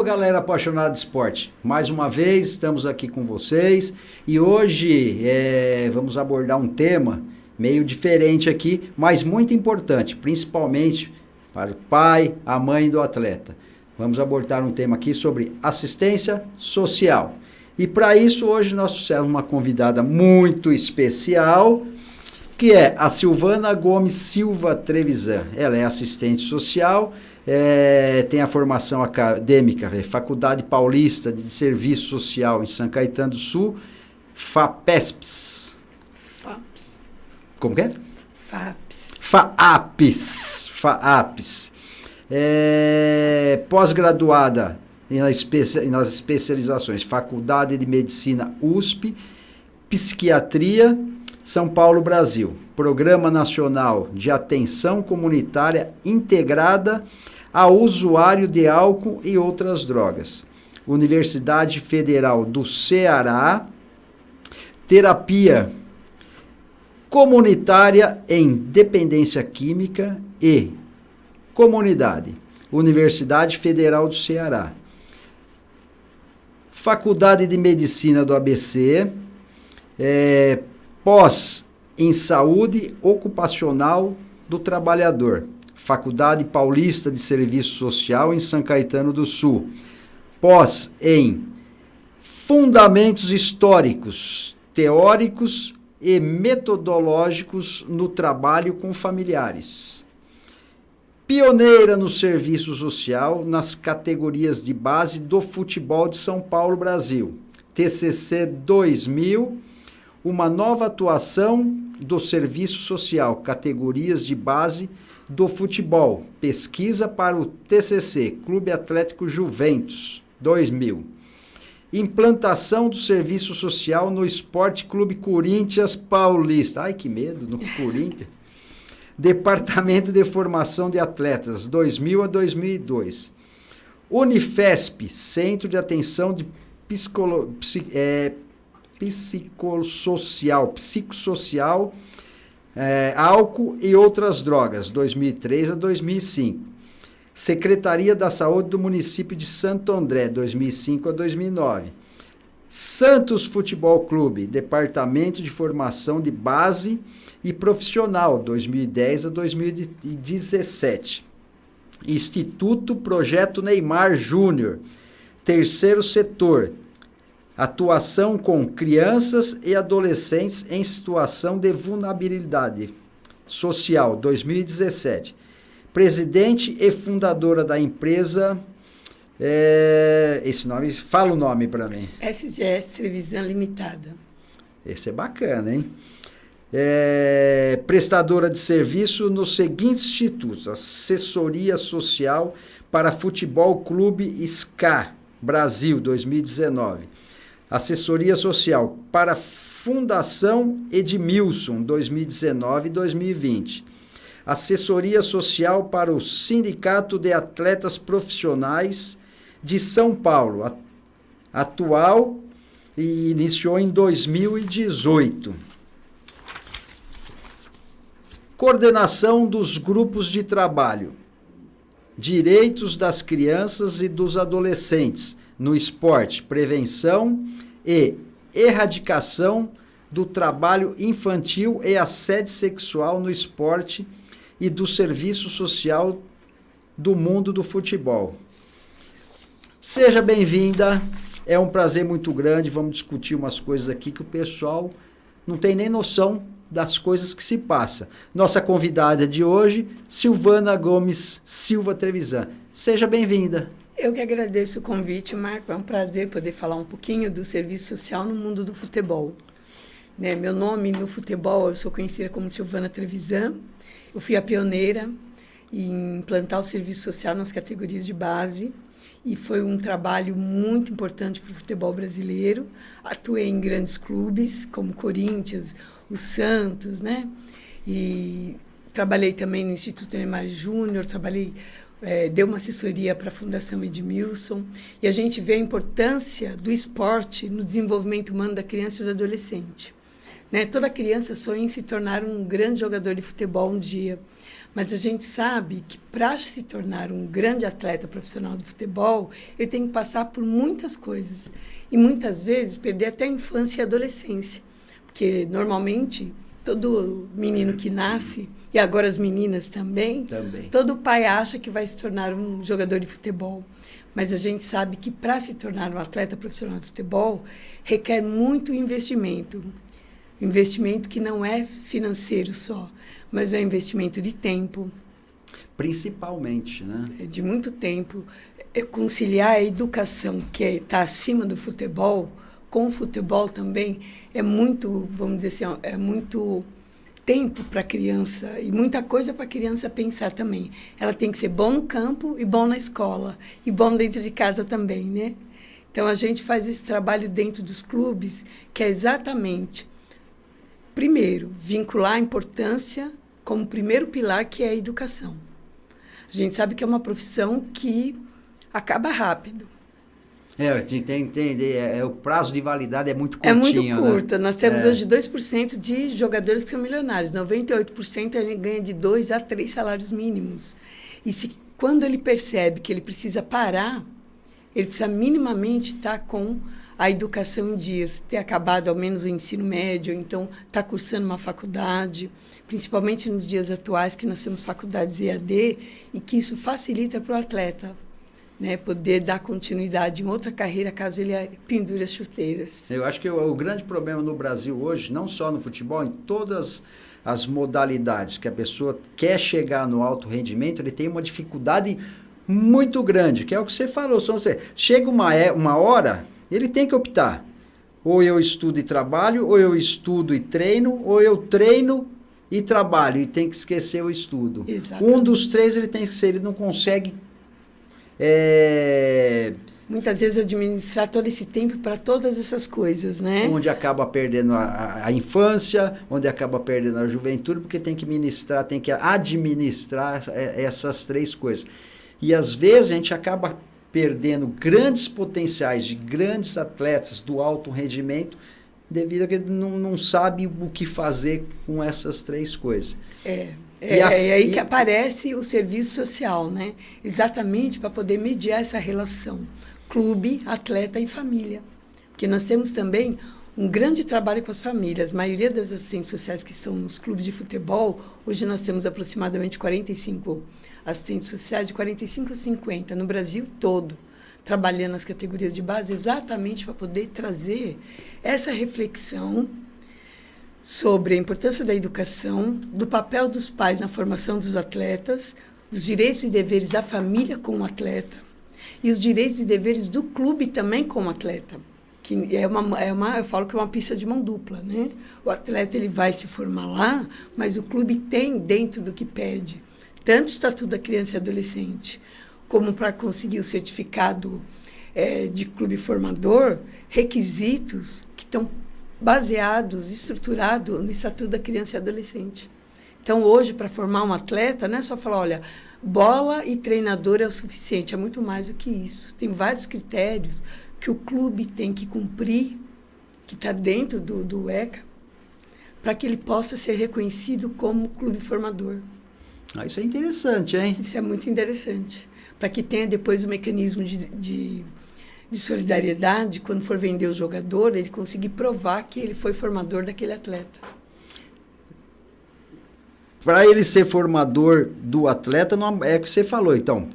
galera apaixonada de esporte. Mais uma vez estamos aqui com vocês e hoje vamos abordar um tema meio diferente aqui, mas muito importante, principalmente para o pai, a mãe do atleta. Vamos abordar um tema aqui sobre assistência social. E para isso hoje nós trouxemos uma convidada muito especial, que é a Silvana Gomes Silva Trevisan. Ela é assistente social, tem a formação acadêmica, Faculdade Paulista de Serviço Social em São Caetano do Sul, FAPESPS. FAPS. Como que é? FAPS. FAAPS. Pós-graduada nas especializações Faculdade de Medicina USP, Psiquiatria, São Paulo, Brasil. Programa Nacional de Atenção Comunitária Integrada ao Usuário de Álcool e Outras Drogas. Universidade Federal do Ceará. Terapia Comunitária em Dependência Química e Comunidade. Universidade Federal do Ceará. Faculdade de Medicina do ABC. Pós em Saúde Ocupacional do Trabalhador. Faculdade Paulista de Serviço Social em São Caetano do Sul. Pós em Fundamentos Históricos, Teóricos e Metodológicos no Trabalho com Familiares. Pioneira no serviço social nas categorias de base do futebol de São Paulo, Brasil. TCC 2000, uma nova atuação do serviço social, categorias de base do futebol. Pesquisa para o TCC, Clube Atlético Juventus, 2000. Implantação do serviço social no Esporte Clube Corinthians Paulista. Ai, que medo, no Corinthians. Departamento de Formação de Atletas, 2000 a 2002. Unifesp, Centro de Atenção de Psicossocial, Álcool e Outras Drogas, 2003 a 2005. Secretaria da Saúde do Município de Santo André, 2005 a 2009. Santos Futebol Clube, Departamento de Formação de Base e Profissional, 2010 a 2017. Instituto Projeto Neymar Júnior, Terceiro Setor, atuação com crianças e adolescentes em situação de vulnerabilidade social, 2017. Presidente e fundadora da empresa, esse nome, fala o nome para mim. SGS Trevisan Limitada. Esse é bacana, hein? Prestadora de serviço nos seguintes institutos: Assessoria Social para Futebol Clube SCA Brasil, 2019. Assessoria Social para Fundação Edmilson, 2019 e 2020. Assessoria Social para o Sindicato de Atletas Profissionais de São Paulo, atual e iniciou em 2018. Coordenação dos grupos de trabalho. Direitos das crianças e dos adolescentes no esporte, prevenção e erradicação do trabalho infantil e assédio sexual no esporte e do serviço social do mundo do futebol. Seja bem-vinda, é um prazer muito grande, vamos discutir umas coisas aqui que o pessoal não tem nem noção das coisas que se passa. Nossa convidada de hoje, Silvana Gomes Silva Trevisan. Seja bem-vinda. Eu que agradeço o convite, Marco. É um prazer poder falar um pouquinho do serviço social no mundo do futebol. Meu nome no futebol, eu sou conhecida como Silvana Trevisan. Eu fui a pioneira em implantar o serviço social nas categorias de base e foi um trabalho muito importante para o futebol brasileiro. Atuei em grandes clubes como Corinthians, o Santos, E trabalhei também no Instituto Neymar Júnior, dei uma assessoria para a Fundação Edmilson, e a gente vê a importância do esporte no desenvolvimento humano da criança e do adolescente. Toda criança sonha em se tornar um grande jogador de futebol um dia, Mas a gente sabe que para se tornar um grande atleta profissional do futebol, ele tem que passar por muitas coisas. E muitas vezes perder até a infância e a adolescência. Porque normalmente todo menino que nasce, e agora as meninas também, todo pai acha que vai se tornar um jogador de futebol. Mas a gente sabe que para se tornar um atleta profissional de futebol, requer muito investimento. Investimento que não é financeiro só, mas é um investimento de tempo. Principalmente, né? De muito tempo. Conciliar a educação, que está acima do futebol, com o futebol também, é muito, vamos dizer assim, é muito tempo para a criança e muita coisa para a criança pensar também. Ela tem que ser bom no campo e bom na escola, e bom dentro de casa também, né? Então, a gente faz esse trabalho dentro dos clubes, que é exatamente, primeiro, vincular a importância como primeiro pilar, que é a educação. A gente sabe que é uma profissão que acaba rápido. O prazo de validade é muito curtinho. É muito curta. Né? Nós temos hoje 2% de jogadores que são milionários. 98% ele ganha de 2 a 3 salários mínimos. E quando ele percebe que ele precisa parar, ele precisa minimamente estar com a educação em dias, ter acabado ao menos o ensino médio, ou então estar cursando uma faculdade, principalmente nos dias atuais que nós temos faculdades EAD, e que isso facilita para o atleta, né, poder dar continuidade em outra carreira caso ele pendure as chuteiras. Eu acho que o grande problema no Brasil hoje, não só no futebol, em todas as modalidades que a pessoa quer chegar no alto rendimento, ele tem uma dificuldade muito grande, que é o que você falou. Chega uma hora, ele tem que optar. Ou eu estudo e trabalho, ou eu estudo e treino, ou eu treino e trabalho, e tem que esquecer o estudo. Exatamente. Um dos três ele tem que ser, ele não consegue... Muitas vezes administrar todo esse tempo para todas essas coisas, né? Onde acaba perdendo a infância, onde acaba perdendo a juventude, porque tem que administrar essas três coisas. E às vezes a gente acaba perdendo grandes potenciais de grandes atletas do alto rendimento, devido a que ele não sabe o que fazer com essas três coisas. É aí que aparece o serviço social, né? Exatamente para poder mediar essa relação clube, atleta e família. Porque nós temos também um grande trabalho com as famílias. A maioria das assistentes sociais que estão nos clubes de futebol, hoje nós temos aproximadamente 45 assistentes sociais, de 45 a 50, no Brasil todo, trabalhando nas categorias de base, exatamente para poder trazer essa reflexão sobre a importância da educação, do papel dos pais na formação dos atletas, os direitos e deveres da família com o atleta e os direitos e deveres do clube também com o atleta, que eu falo que é uma pista de mão dupla, né? O atleta ele vai se formar lá, mas o clube tem dentro do que pede, tanto o Estatuto da Criança e Adolescente, como para conseguir o certificado de clube formador, requisitos que estão baseados, estruturados no Estatuto da Criança e Adolescente. Então, hoje, para formar um atleta, não é só falar, olha, bola e treinador é o suficiente, é muito mais do que isso. Tem vários critérios que o clube tem que cumprir, que está dentro do ECA, para que ele possa ser reconhecido como clube formador. Isso é interessante, hein? Isso é muito interessante. Para que tenha depois o mecanismo de solidariedade, quando for vender o jogador, ele conseguir provar que ele foi formador daquele atleta. Para ele ser formador do atleta, não é o que você falou. Então,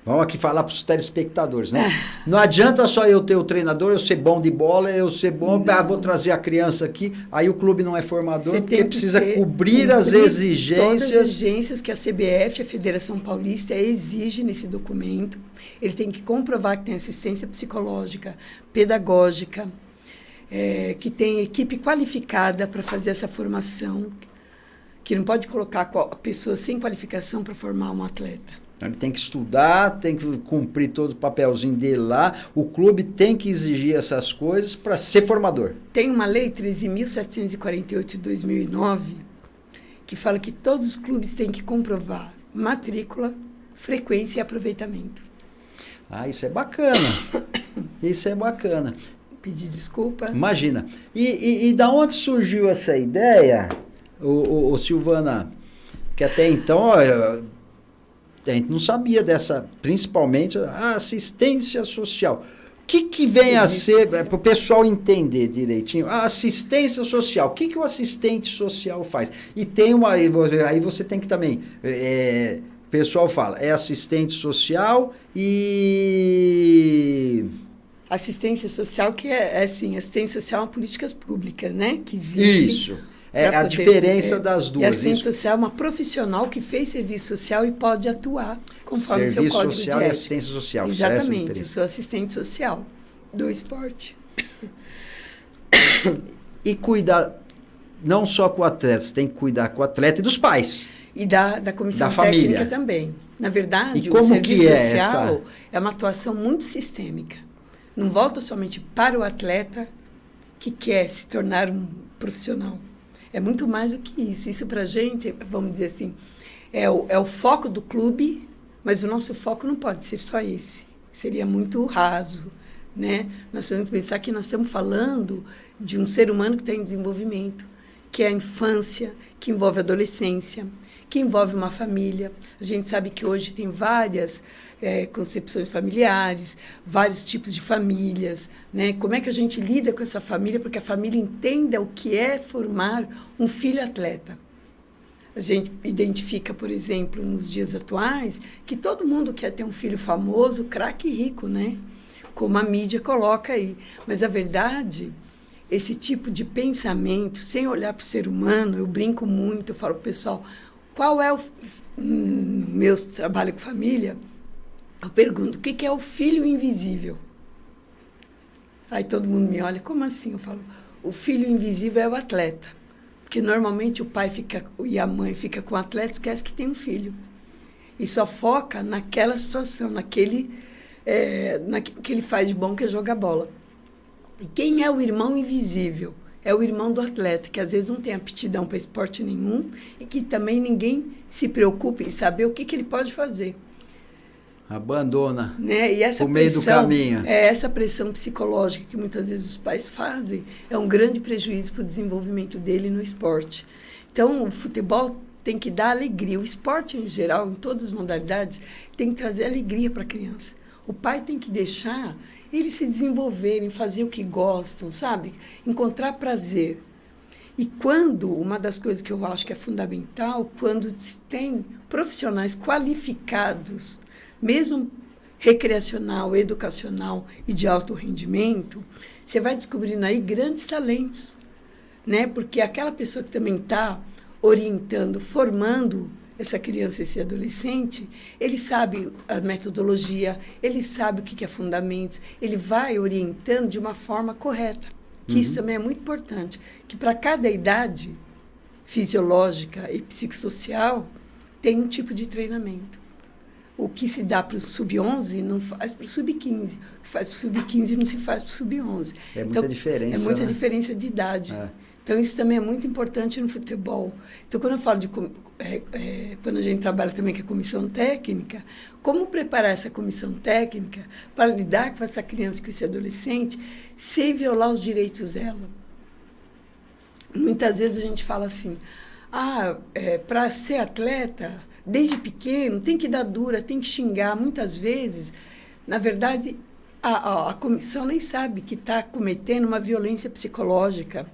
vamos aqui falar para os telespectadores, né? Não adianta só eu ter o treinador, eu ser bom de bola, eu ser bom, vou trazer a criança aqui, aí o clube não é formador, porque precisa cobrir as exigências. Todas as exigências que a CBF, a Federação Paulista, exige nesse documento. Ele tem que comprovar que tem assistência psicológica, pedagógica, que tem equipe qualificada para fazer essa formação, que não pode colocar a pessoa sem qualificação para formar um atleta. Ele tem que estudar, tem que cumprir todo o papelzinho dele lá. O clube tem que exigir essas coisas para ser formador. Tem uma lei 13.748 de 2009 que fala que todos os clubes têm que comprovar matrícula, frequência e aproveitamento. Isso é bacana. Isso é bacana. Pedir desculpa. Imagina. E da onde surgiu essa ideia, Silvana? Porque até então, ó, a gente não sabia dessa, principalmente a assistência social. O que vem a ser, para o pessoal entender direitinho, a assistência social, o que o assistente social faz? E tem uma, aí você tem que também, o pessoal fala, é assistente social e... Assistência social, que assim, assistência social é uma políticas públicas, né? Que existe. Isso, é a diferença das duas. E assistente social é uma profissional que fez serviço social e pode atuar conforme serviço seu código social de e ética. assistência social. Exatamente, eu sou assistente social do esporte. E cuidar não só com o atleta, você tem que cuidar com o atleta e dos pais. E da comissão da técnica família também. Na verdade, o serviço social é uma atuação muito sistêmica. Não volta somente para o atleta que quer se tornar um profissional. É muito mais do que isso. Isso para a gente, vamos dizer assim, é o foco do clube, mas o nosso foco não pode ser só esse. Seria muito raso, né? Nós temos que pensar que nós estamos falando de um ser humano que está em desenvolvimento, que é a infância, que envolve a adolescência, que envolve uma família. A gente sabe que hoje tem várias concepções familiares, vários tipos de famílias, né? Como é que a gente lida com essa família para que a família entenda o que é formar um filho atleta? A gente identifica, por exemplo, nos dias atuais, que todo mundo quer ter um filho famoso, craque e rico, né? Como a mídia coloca aí. Mas, a verdade, esse tipo de pensamento, sem olhar para o ser humano, eu brinco muito, eu falo para o pessoal, qual é o meu trabalho com família? Eu pergunto, o que é o filho invisível? Aí todo mundo me olha, como assim? Eu falo, o filho invisível é o atleta. Porque normalmente o pai e a mãe ficam com o atleta e esquece que tem um filho. E só foca naquela situação, naquilo que ele faz de bom, que é jogar bola. E quem é o irmão invisível? É o irmão do atleta, que às vezes não tem aptidão para esporte nenhum e que também ninguém se preocupa em saber o que ele pode fazer. Abandona, né? E essa o meio do caminho. Essa pressão psicológica que muitas vezes os pais fazem é um grande prejuízo para o desenvolvimento dele no esporte. Então, o futebol tem que dar alegria. O esporte, em geral, em todas as modalidades, tem que trazer alegria para a criança. O pai tem que deixar eles se desenvolverem, fazer o que gostam, sabe? Encontrar prazer. E uma das coisas que eu acho que é fundamental, quando se tem profissionais qualificados, mesmo recreacional, educacional e de alto rendimento, você vai descobrindo aí grandes talentos, né? Porque aquela pessoa que também está orientando, formando essa criança, esse adolescente, ele sabe a metodologia, ele sabe o que é fundamentos, ele vai orientando de uma forma correta. Que isso também é muito importante, que para cada idade fisiológica e psicossocial tem um tipo de treinamento. O que se dá para o sub-11 não faz para o sub-15. O que faz para o sub-15 não se faz para o sub-11. É muita diferença. É muita né? diferença de idade. Então, isso também é muito importante no futebol. Então, quando eu falo quando a gente trabalha também com a comissão técnica, como preparar essa comissão técnica para lidar com essa criança, com esse adolescente, sem violar os direitos dela? Muitas vezes a gente fala assim, para ser atleta, desde pequeno, tem que dar dura, tem que xingar. Muitas vezes, na verdade, a comissão nem sabe que está cometendo uma violência psicológica,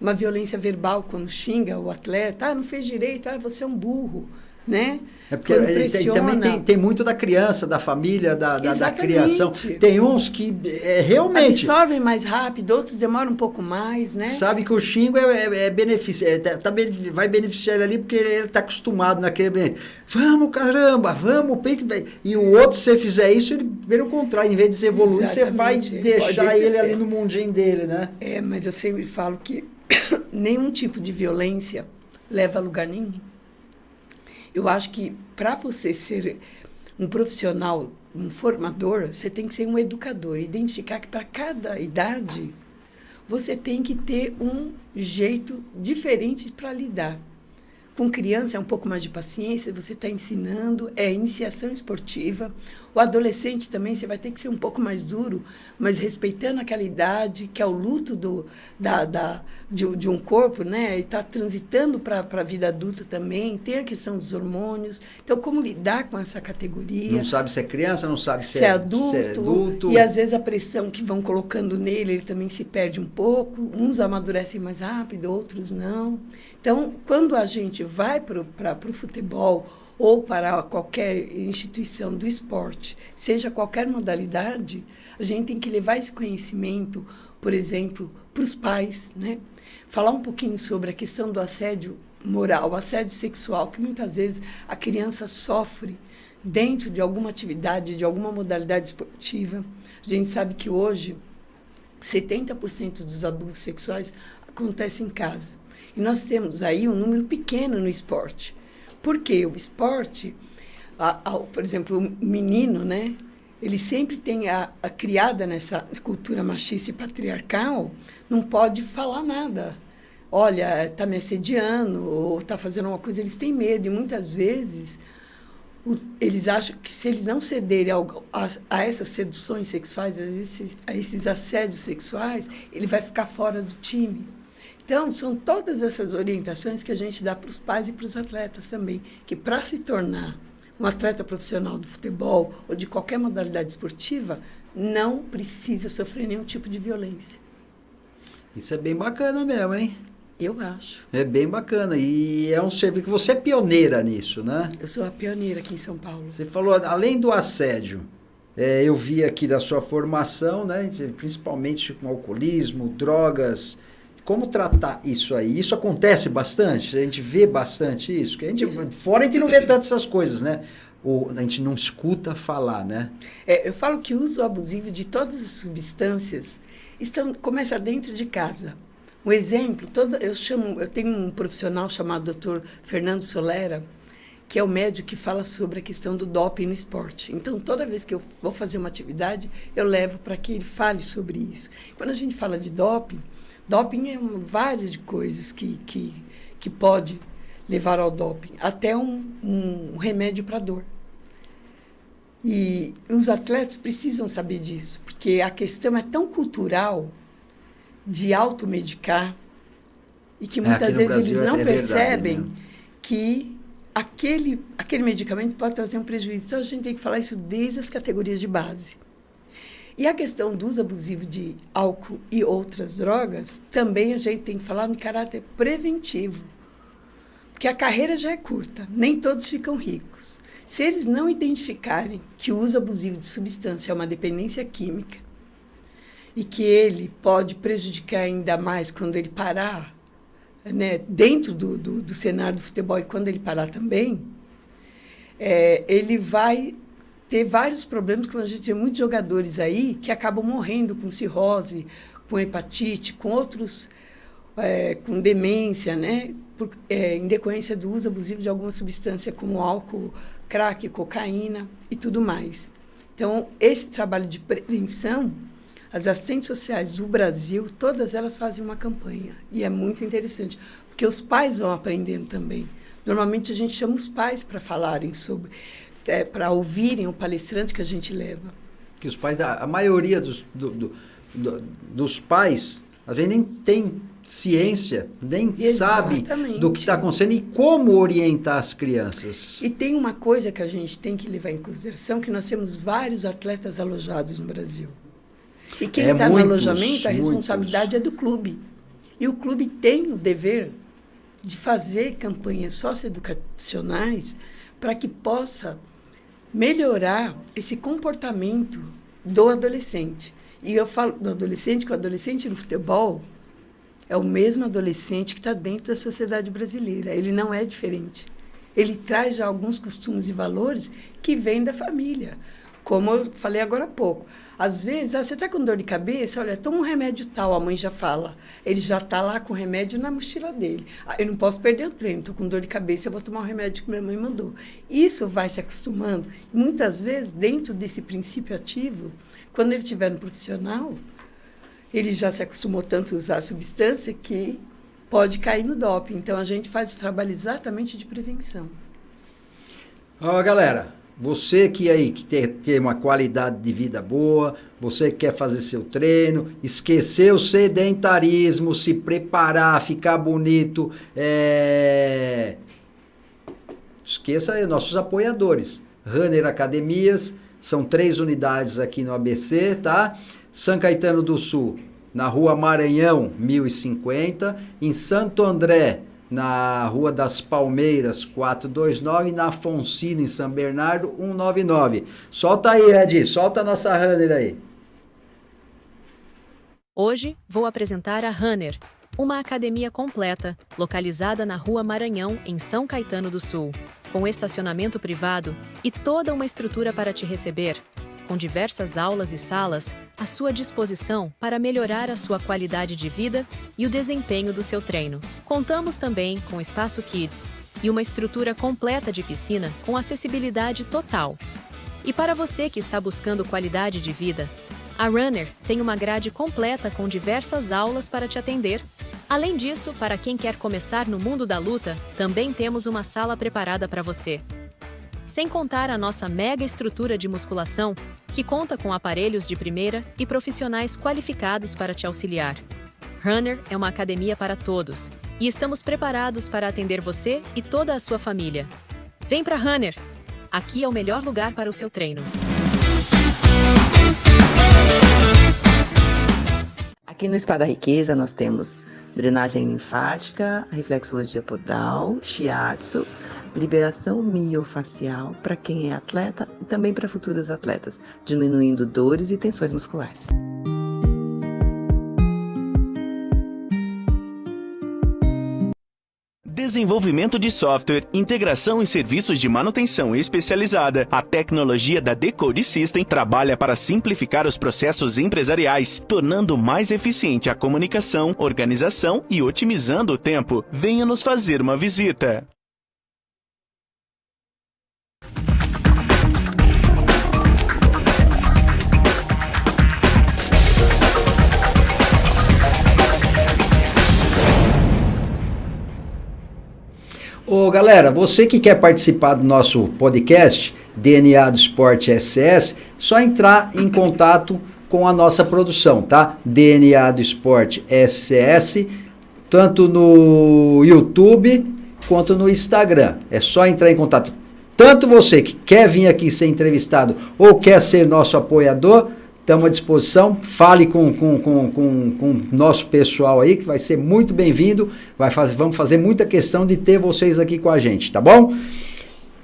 uma violência verbal quando xinga o atleta. Não fez direito, você é um burro, né? É porque também tem muito da criança, da família, da criação. Tem uns que realmente... absorvem mais rápido, outros demoram um pouco mais, né? Sabe que o xingo vai beneficiar ele ali porque ele está acostumado naquele... Vamos, caramba, vamos. E o outro, se você fizer isso, ele, pelo contrário, em vez de se evoluir, você vai deixar ele ali no mundinho dele, né? Mas eu sempre falo que nenhum tipo de violência leva a lugar nenhum. Eu acho que para você ser um profissional, um formador, você tem que ser um educador. Identificar que para cada idade você tem que ter um jeito diferente para lidar Com criança é um pouco mais de paciência, você está ensinando, é iniciação esportiva. O adolescente também, você vai ter que ser um pouco mais duro, mas respeitando aquela idade, que é o luto de um corpo, né? E está transitando para a vida adulta também. Tem a questão dos hormônios. Então, como lidar com essa categoria? Não sabe se é criança, não sabe se é adulto. E, às vezes, a pressão que vão colocando nele, ele também se perde um pouco. Uns amadurecem mais rápido, outros não. Então, quando a gente vai para o futebol ou para qualquer instituição do esporte, seja qualquer modalidade, a gente tem que levar esse conhecimento, por exemplo, para os pais, né? Falar um pouquinho sobre a questão do assédio moral, o assédio sexual, que muitas vezes a criança sofre dentro de alguma atividade, de alguma modalidade esportiva. A gente sabe que hoje 70% dos abusos sexuais acontecem em casa. E nós temos aí um número pequeno no esporte. Por quê? O esporte, por exemplo, o menino, né? Ele sempre tem a criada nessa cultura machista e patriarcal, não pode falar nada. Olha, está me assediando ou está fazendo uma coisa, eles têm medo. E muitas vezes eles acham que se eles não cederem a essas seduções sexuais, a esses assédios sexuais, ele vai ficar fora do time. Então, são todas essas orientações que a gente dá para os pais e para os atletas também, que para se tornar um atleta profissional do futebol ou de qualquer modalidade esportiva, não precisa sofrer nenhum tipo de violência. Isso é bem bacana mesmo, hein? Eu acho. É bem bacana. E é um serviço que você é pioneira nisso, né? Eu sou a pioneira aqui em São Paulo. Você falou, além do assédio, eu vi aqui da sua formação, né? Principalmente com alcoolismo, drogas. Como tratar isso aí? Isso acontece bastante? A gente vê bastante isso? Que fora a gente não vê tanto essas coisas, né? A gente não escuta falar, né? Eu falo que o uso abusivo de todas as substâncias começa dentro de casa. Um exemplo, eu tenho um profissional chamado Dr. Fernando Solera, que é o médico que fala sobre a questão do doping no esporte. Então, toda vez que eu vou fazer uma atividade, eu levo para que ele fale sobre isso. Quando a gente fala de doping é várias de coisas que pode levar ao doping, até um remédio para dor. E os atletas precisam saber disso, porque a questão é tão cultural de automedicar e que muitas vezes eles não percebem verdade, né? Que aquele medicamento pode trazer um prejuízo. Então, a gente tem que falar isso desde as categorias de base. E a questão do uso abusivo de álcool e outras drogas, também a gente tem que falar no caráter preventivo. Porque a carreira já é curta, nem todos ficam ricos. Se eles não identificarem que o uso abusivo de substância é uma dependência química e que ele pode prejudicar ainda mais quando ele parar, né, dentro do cenário do futebol e quando ele parar também, ele vai ter vários problemas, como a gente tem muitos jogadores aí que acabam morrendo com cirrose, com hepatite, com outros, com demência, né? Em decorrência do uso abusivo de alguma substância como álcool, crack, cocaína e tudo mais. Então, esse trabalho de prevenção, as assistentes sociais do Brasil, todas elas fazem uma campanha. E é muito interessante, porque os pais vão aprendendo também. Normalmente, a gente chama os pais para falarem sobre... para ouvirem o palestrante que a gente leva. Que os pais, a maioria dos pais, às vezes nem tem ciência, nem sabe do que está acontecendo e como orientar as crianças. E tem uma coisa que a gente tem que levar em consideração, que nós temos vários atletas alojados no Brasil. E quem está no alojamento, a responsabilidade é do clube. E o clube tem o dever de fazer campanhas socioeducacionais para que possa melhorar esse comportamento do adolescente. E eu falo do adolescente, que o adolescente no futebol é o mesmo adolescente que está dentro da sociedade brasileira. Ele não é diferente. Ele traz já alguns costumes e valores que vêm da família. Como eu falei agora há pouco. Às vezes, você está com dor de cabeça, olha, toma um remédio tal, a mãe já fala. Ele já está lá com o remédio na mochila dele. Eu não posso perder o treino, estou com dor de cabeça, eu vou tomar o remédio que minha mãe mandou. Isso vai se acostumando. Muitas vezes, dentro desse princípio ativo, quando ele estiver no profissional, ele já se acostumou tanto a usar a substância que pode cair no doping. Então, a gente faz o trabalho exatamente de prevenção. Ó, galera, você que aí que tem uma qualidade de vida boa, você que quer fazer seu treino, esquecer o sedentarismo, se preparar, ficar bonito, esqueça aí nossos apoiadores. Runner Academias, são 3 unidades aqui no ABC, tá? São Caetano do Sul, na Rua Maranhão, 1050. Em Santo André, na Rua das Palmeiras, 429. Na Afonsina, em São Bernardo, 199. Solta aí, Ed, solta a nossa Runner aí. Hoje vou apresentar a Runner, uma academia completa, localizada na Rua Maranhão, em São Caetano do Sul, com estacionamento privado e toda uma estrutura para te receber, com diversas aulas e salas à sua disposição para melhorar a sua qualidade de vida e o desempenho do seu treino. Contamos também com espaço Kids e uma estrutura completa de piscina com acessibilidade total. E para você que está buscando qualidade de vida, a Runner tem uma grade completa com diversas aulas para te atender. Além disso, para quem quer começar no mundo da luta, também temos uma sala preparada para você. Sem contar a nossa mega estrutura de musculação, que conta com aparelhos de primeira e profissionais qualificados para te auxiliar. Runner é uma academia para todos, e estamos preparados para atender você e toda a sua família. Vem para Runner! Aqui é o melhor lugar para o seu treino. Aqui no Spa da Riqueza nós temos drenagem linfática, reflexologia podal, shiatsu, liberação miofacial para quem é atleta e também para futuros atletas, diminuindo dores e tensões musculares. Desenvolvimento de software, integração e serviços de manutenção especializada. A tecnologia da Decode System trabalha para simplificar os processos empresariais, tornando mais eficiente a comunicação, organização e otimizando o tempo. Venha nos fazer uma visita. Ô galera, você que quer participar do nosso podcast, DNA do Esporte SS, só entrar em contato com a nossa produção, tá? DNA do Esporte SS, tanto no YouTube quanto no Instagram. É só entrar em contato. Tanto você que quer vir aqui ser entrevistado ou quer ser nosso apoiador, estamos à disposição. Fale com o nosso pessoal aí, que vai ser muito bem-vindo. Vamos fazer muita questão de ter vocês aqui com a gente, tá bom?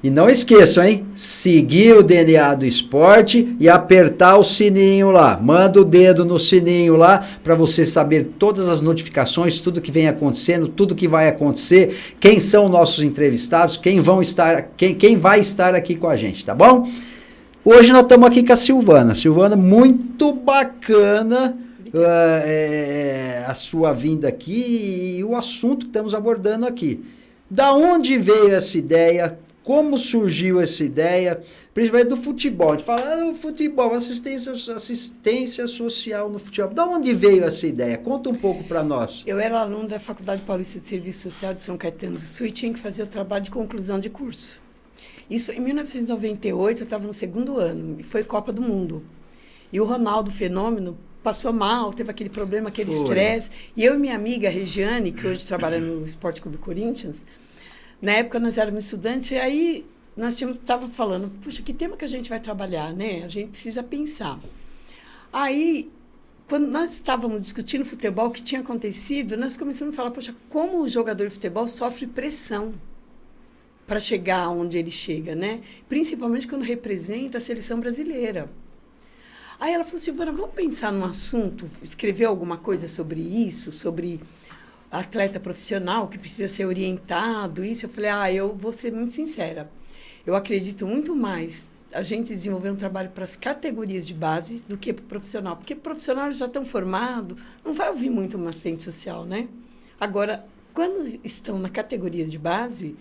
E não esqueçam, hein? Seguir o DNA do Esporte e apertar o sininho lá. Manda o dedo no sininho lá para você saber todas as notificações, tudo que vem acontecendo, tudo que vai acontecer, quem são nossos entrevistados, quem vai estar aqui com a gente, tá bom? Hoje nós estamos aqui com a Silvana. Silvana, muito bacana a sua vinda aqui e o assunto que estamos abordando aqui. Da onde veio essa ideia? Como surgiu essa ideia? Principalmente do futebol. A gente fala, futebol, assistência social no futebol. Da onde veio essa ideia? Conta um pouco para nós. Eu era aluna da Faculdade Paulista de Serviço Social de São Caetano do Sul e tinha que fazer o trabalho de conclusão de curso. Isso em 1998, eu estava no 2º ano, e foi Copa do Mundo. E o Ronaldo Fenômeno passou mal, teve aquele problema, aquele estresse. E eu e minha amiga Regiane, que hoje trabalha no Esporte Clube Corinthians, na época nós éramos estudantes, e aí nós estava falando, puxa, que tema que a gente vai trabalhar, né? A gente precisa pensar. Aí, quando nós estávamos discutindo futebol, o que tinha acontecido, nós começamos a falar, poxa, como o jogador de futebol sofre pressão para chegar onde ele chega, né? Principalmente quando representa a seleção brasileira. Aí ela falou, Silvana, vamos pensar num assunto, escrever alguma coisa sobre isso, sobre atleta profissional que precisa ser orientado, isso. Eu falei, eu vou ser muito sincera. Eu acredito muito mais a gente desenvolver um trabalho para as categorias de base do que para o profissional. Porque profissionais já estão formados, não vai ouvir muito uma assistente social, né? Agora, quando estão na categoria de base,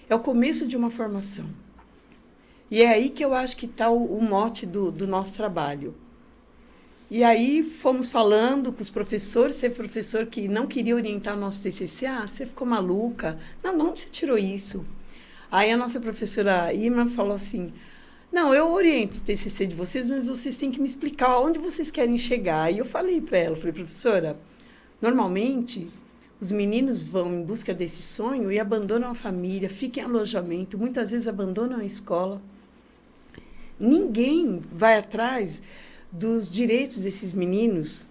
é o começo de uma formação. E é aí que eu acho que está o mote do nosso trabalho. E aí fomos falando com os professores, teve professor que não queria orientar o nosso TCC, você ficou maluca? Não, onde você tirou isso? Aí a nossa professora Irma falou assim, não, eu oriento o TCC de vocês, mas vocês têm que me explicar onde vocês querem chegar. E eu falei para ela, professora, normalmente os meninos vão em busca desse sonho e abandonam a família, ficam em alojamento, muitas vezes abandonam a escola. Ninguém vai atrás dos direitos desses meninos.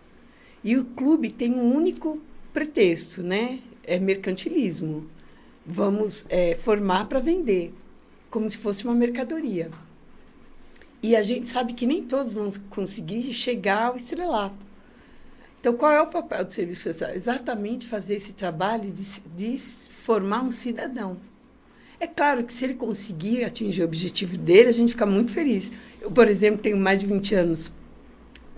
E o clube tem um único pretexto, né? É mercantilismo. Vamos formar para vender, como se fosse uma mercadoria. E a gente sabe que nem todos vão conseguir chegar ao estrelato. Então, qual é o papel do serviço social? Exatamente fazer esse trabalho de formar um cidadão. É claro que se ele conseguir atingir o objetivo dele, a gente fica muito feliz. Eu, por exemplo, tenho mais de 20 anos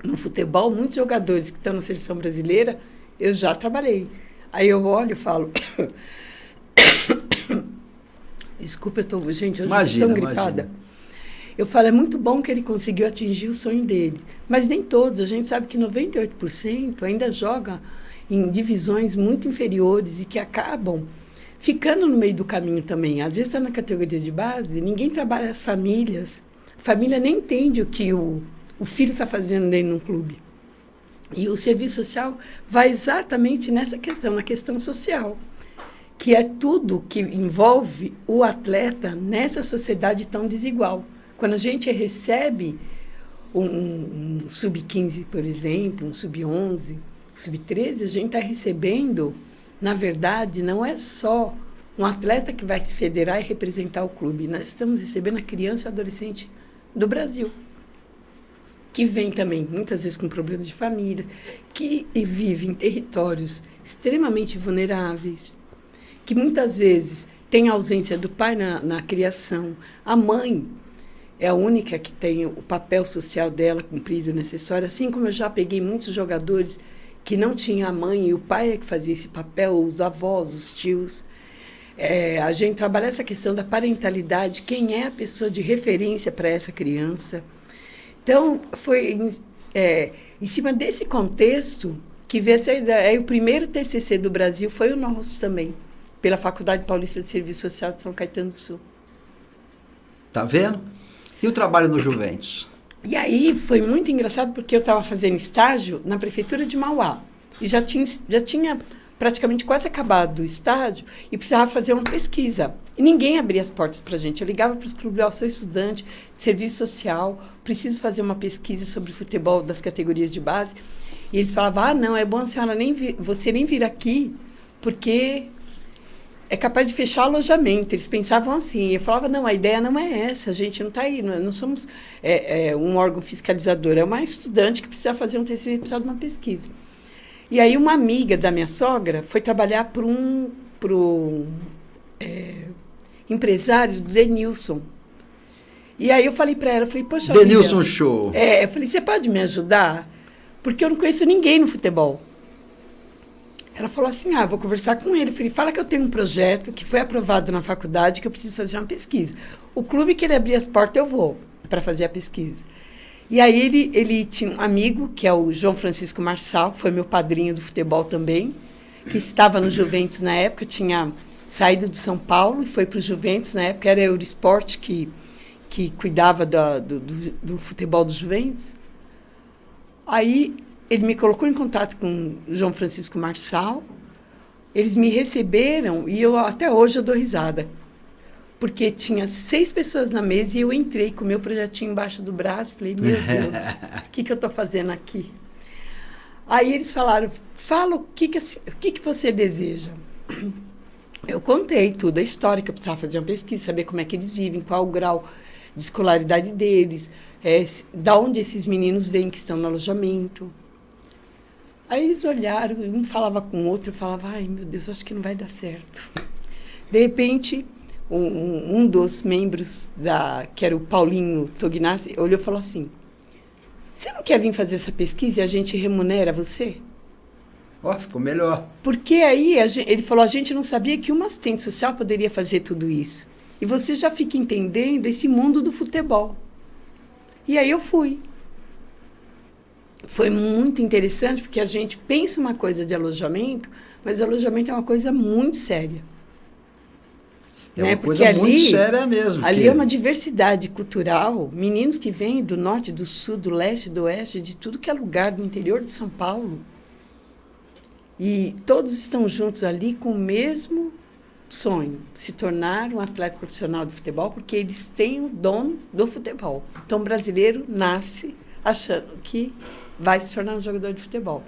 no futebol, muitos jogadores que estão na seleção brasileira, eu já trabalhei. Aí eu olho e falo... Desculpa, gente, eu já estou gripada. Imagina. Eu falo, é muito bom que ele conseguiu atingir o sonho dele. Mas nem todos. A gente sabe que 98% ainda joga em divisões muito inferiores e que acabam ficando no meio do caminho também. Às vezes está na categoria de base, ninguém trabalha as famílias. A família nem entende o que o filho está fazendo dentro de um clube. E o serviço social vai exatamente nessa questão, na questão social, que é tudo que envolve o atleta nessa sociedade tão desigual. Quando a gente recebe um sub-15, por exemplo, um sub-11, sub-13, a gente está recebendo, na verdade, não é só um atleta que vai se federar e representar o clube. Nós estamos recebendo a criança e o adolescente do Brasil, que vem também, muitas vezes, com problemas de família, que vive em territórios extremamente vulneráveis, que muitas vezes tem a ausência do pai na criação. A mãe é a única que tem o papel social dela cumprido nessa história, assim como eu já peguei muitos jogadores que não tinham a mãe e o pai é que fazia esse papel, os avós, os tios. A gente trabalha essa questão da parentalidade, quem é a pessoa de referência para essa criança. Então, foi em cima desse contexto que veio essa ideia. O primeiro TCC do Brasil foi o nosso também, pela Faculdade Paulista de Serviço Social de São Caetano do Sul. Tá vendo? E o trabalho no Juventus? E aí foi muito engraçado porque eu estava fazendo estágio na Prefeitura de Mauá. E já tinha praticamente quase acabado o estágio e precisava fazer uma pesquisa. E ninguém abria as portas para a gente. Eu ligava para os clubes, eu sou estudante de serviço social, preciso fazer uma pesquisa sobre futebol das categorias de base. E eles falavam, não, é bom a senhora você nem vir aqui, porque... é capaz de fechar alojamento. Eles pensavam assim. Eu falava, não, a ideia não é essa. A gente não está aí. Não somos um órgão fiscalizador. É uma estudante que precisa fazer um TCC, precisa de uma pesquisa. E aí uma amiga da minha sogra foi trabalhar para um empresário do Denilson. E aí eu falei para ela, poxa vida... Denilson Show. Eu falei, você pode me ajudar? Porque eu não conheço ninguém no futebol. Ela falou assim, vou conversar com ele. Eu falei, fala que eu tenho um projeto que foi aprovado na faculdade, que eu preciso fazer uma pesquisa. O clube que ele abrir as portas, eu vou para fazer a pesquisa. E aí ele tinha um amigo, que é o João Francisco Marçal, foi meu padrinho do futebol também, que estava no Juventus na época, tinha saído do São Paulo e foi para o Juventus na época, era a Eurosport que cuidava do futebol do Juventus. Aí... ele me colocou em contato com o João Francisco Marçal. Eles me receberam e até hoje eu dou risada. Porque tinha 6 pessoas na mesa e eu entrei com o meu projetinho embaixo do braço. Falei, meu Deus, o que eu estou fazendo aqui? Aí eles falaram, fala o que você deseja. Eu contei tudo, a história, que eu precisava fazer uma pesquisa, saber como é que eles vivem, qual o grau de escolaridade deles, da onde esses meninos vêm que estão no alojamento. Aí eles olharam, um falava com o outro, eu falava, ai meu Deus, acho que não vai dar certo. De repente, um dos membros, que era o Paulinho Tognazzi, olhou e falou assim, você não quer vir fazer essa pesquisa e a gente remunera você? Ficou melhor. Porque aí, ele falou, a gente não sabia que uma assistente social poderia fazer tudo isso. E você já fica entendendo esse mundo do futebol. E aí eu fui. foi muito interessante, porque a gente pensa uma coisa de alojamento, mas o alojamento é uma coisa muito séria. É uma coisa muito séria mesmo. Ali é uma diversidade cultural, meninos que vêm do norte, do sul, do leste, do oeste, de tudo que é lugar do interior de São Paulo. E todos estão juntos ali com o mesmo sonho, se tornar um atleta profissional de futebol, porque eles têm o dom do futebol. Então, o brasileiro nasce achando que vai se tornar um jogador de futebol.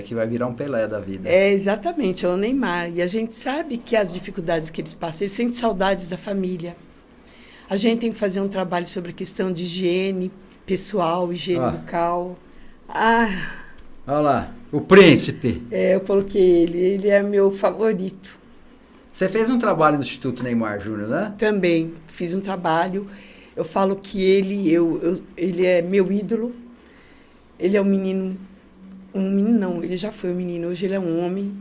Que vai virar um Pelé da vida. Exatamente, é o Neymar. E a gente sabe que as dificuldades que eles passam, eles sentem saudades da família. A gente tem que fazer um trabalho sobre a questão de higiene pessoal, higiene bucal. Olha lá, o príncipe. Eu coloquei ele é meu favorito. Você fez um trabalho no Instituto Neymar Júnior, né? Também, fiz um trabalho. Eu falo que ele é meu ídolo. Ele é um menino não, ele já foi um menino, hoje ele é um homem.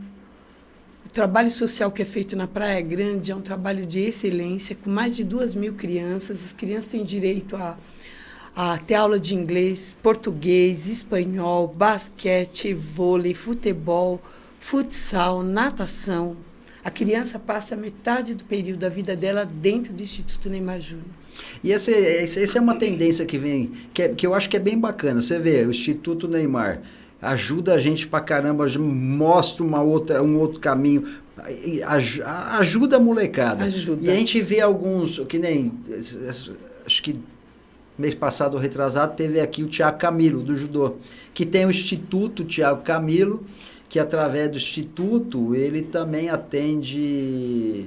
O trabalho social que é feito na Praia Grande é um trabalho de excelência, com mais de 2.000 crianças. As crianças têm direito a ter aula de inglês, português, espanhol, basquete, vôlei, futebol, futsal, natação. A criança passa metade do período da vida dela dentro do Instituto Neymar Júnior. E essa é uma tendência que vem, que eu acho que é bem bacana. Você vê, o Instituto Neymar ajuda a gente pra caramba, mostra um outro caminho, ajuda a molecada. Ajuda. E a gente vê alguns, que nem, acho que mês passado ou retrasado, teve aqui o Thiago Camilo, do judô, que tem o Instituto Thiago Camilo, que através do Instituto ele também atende...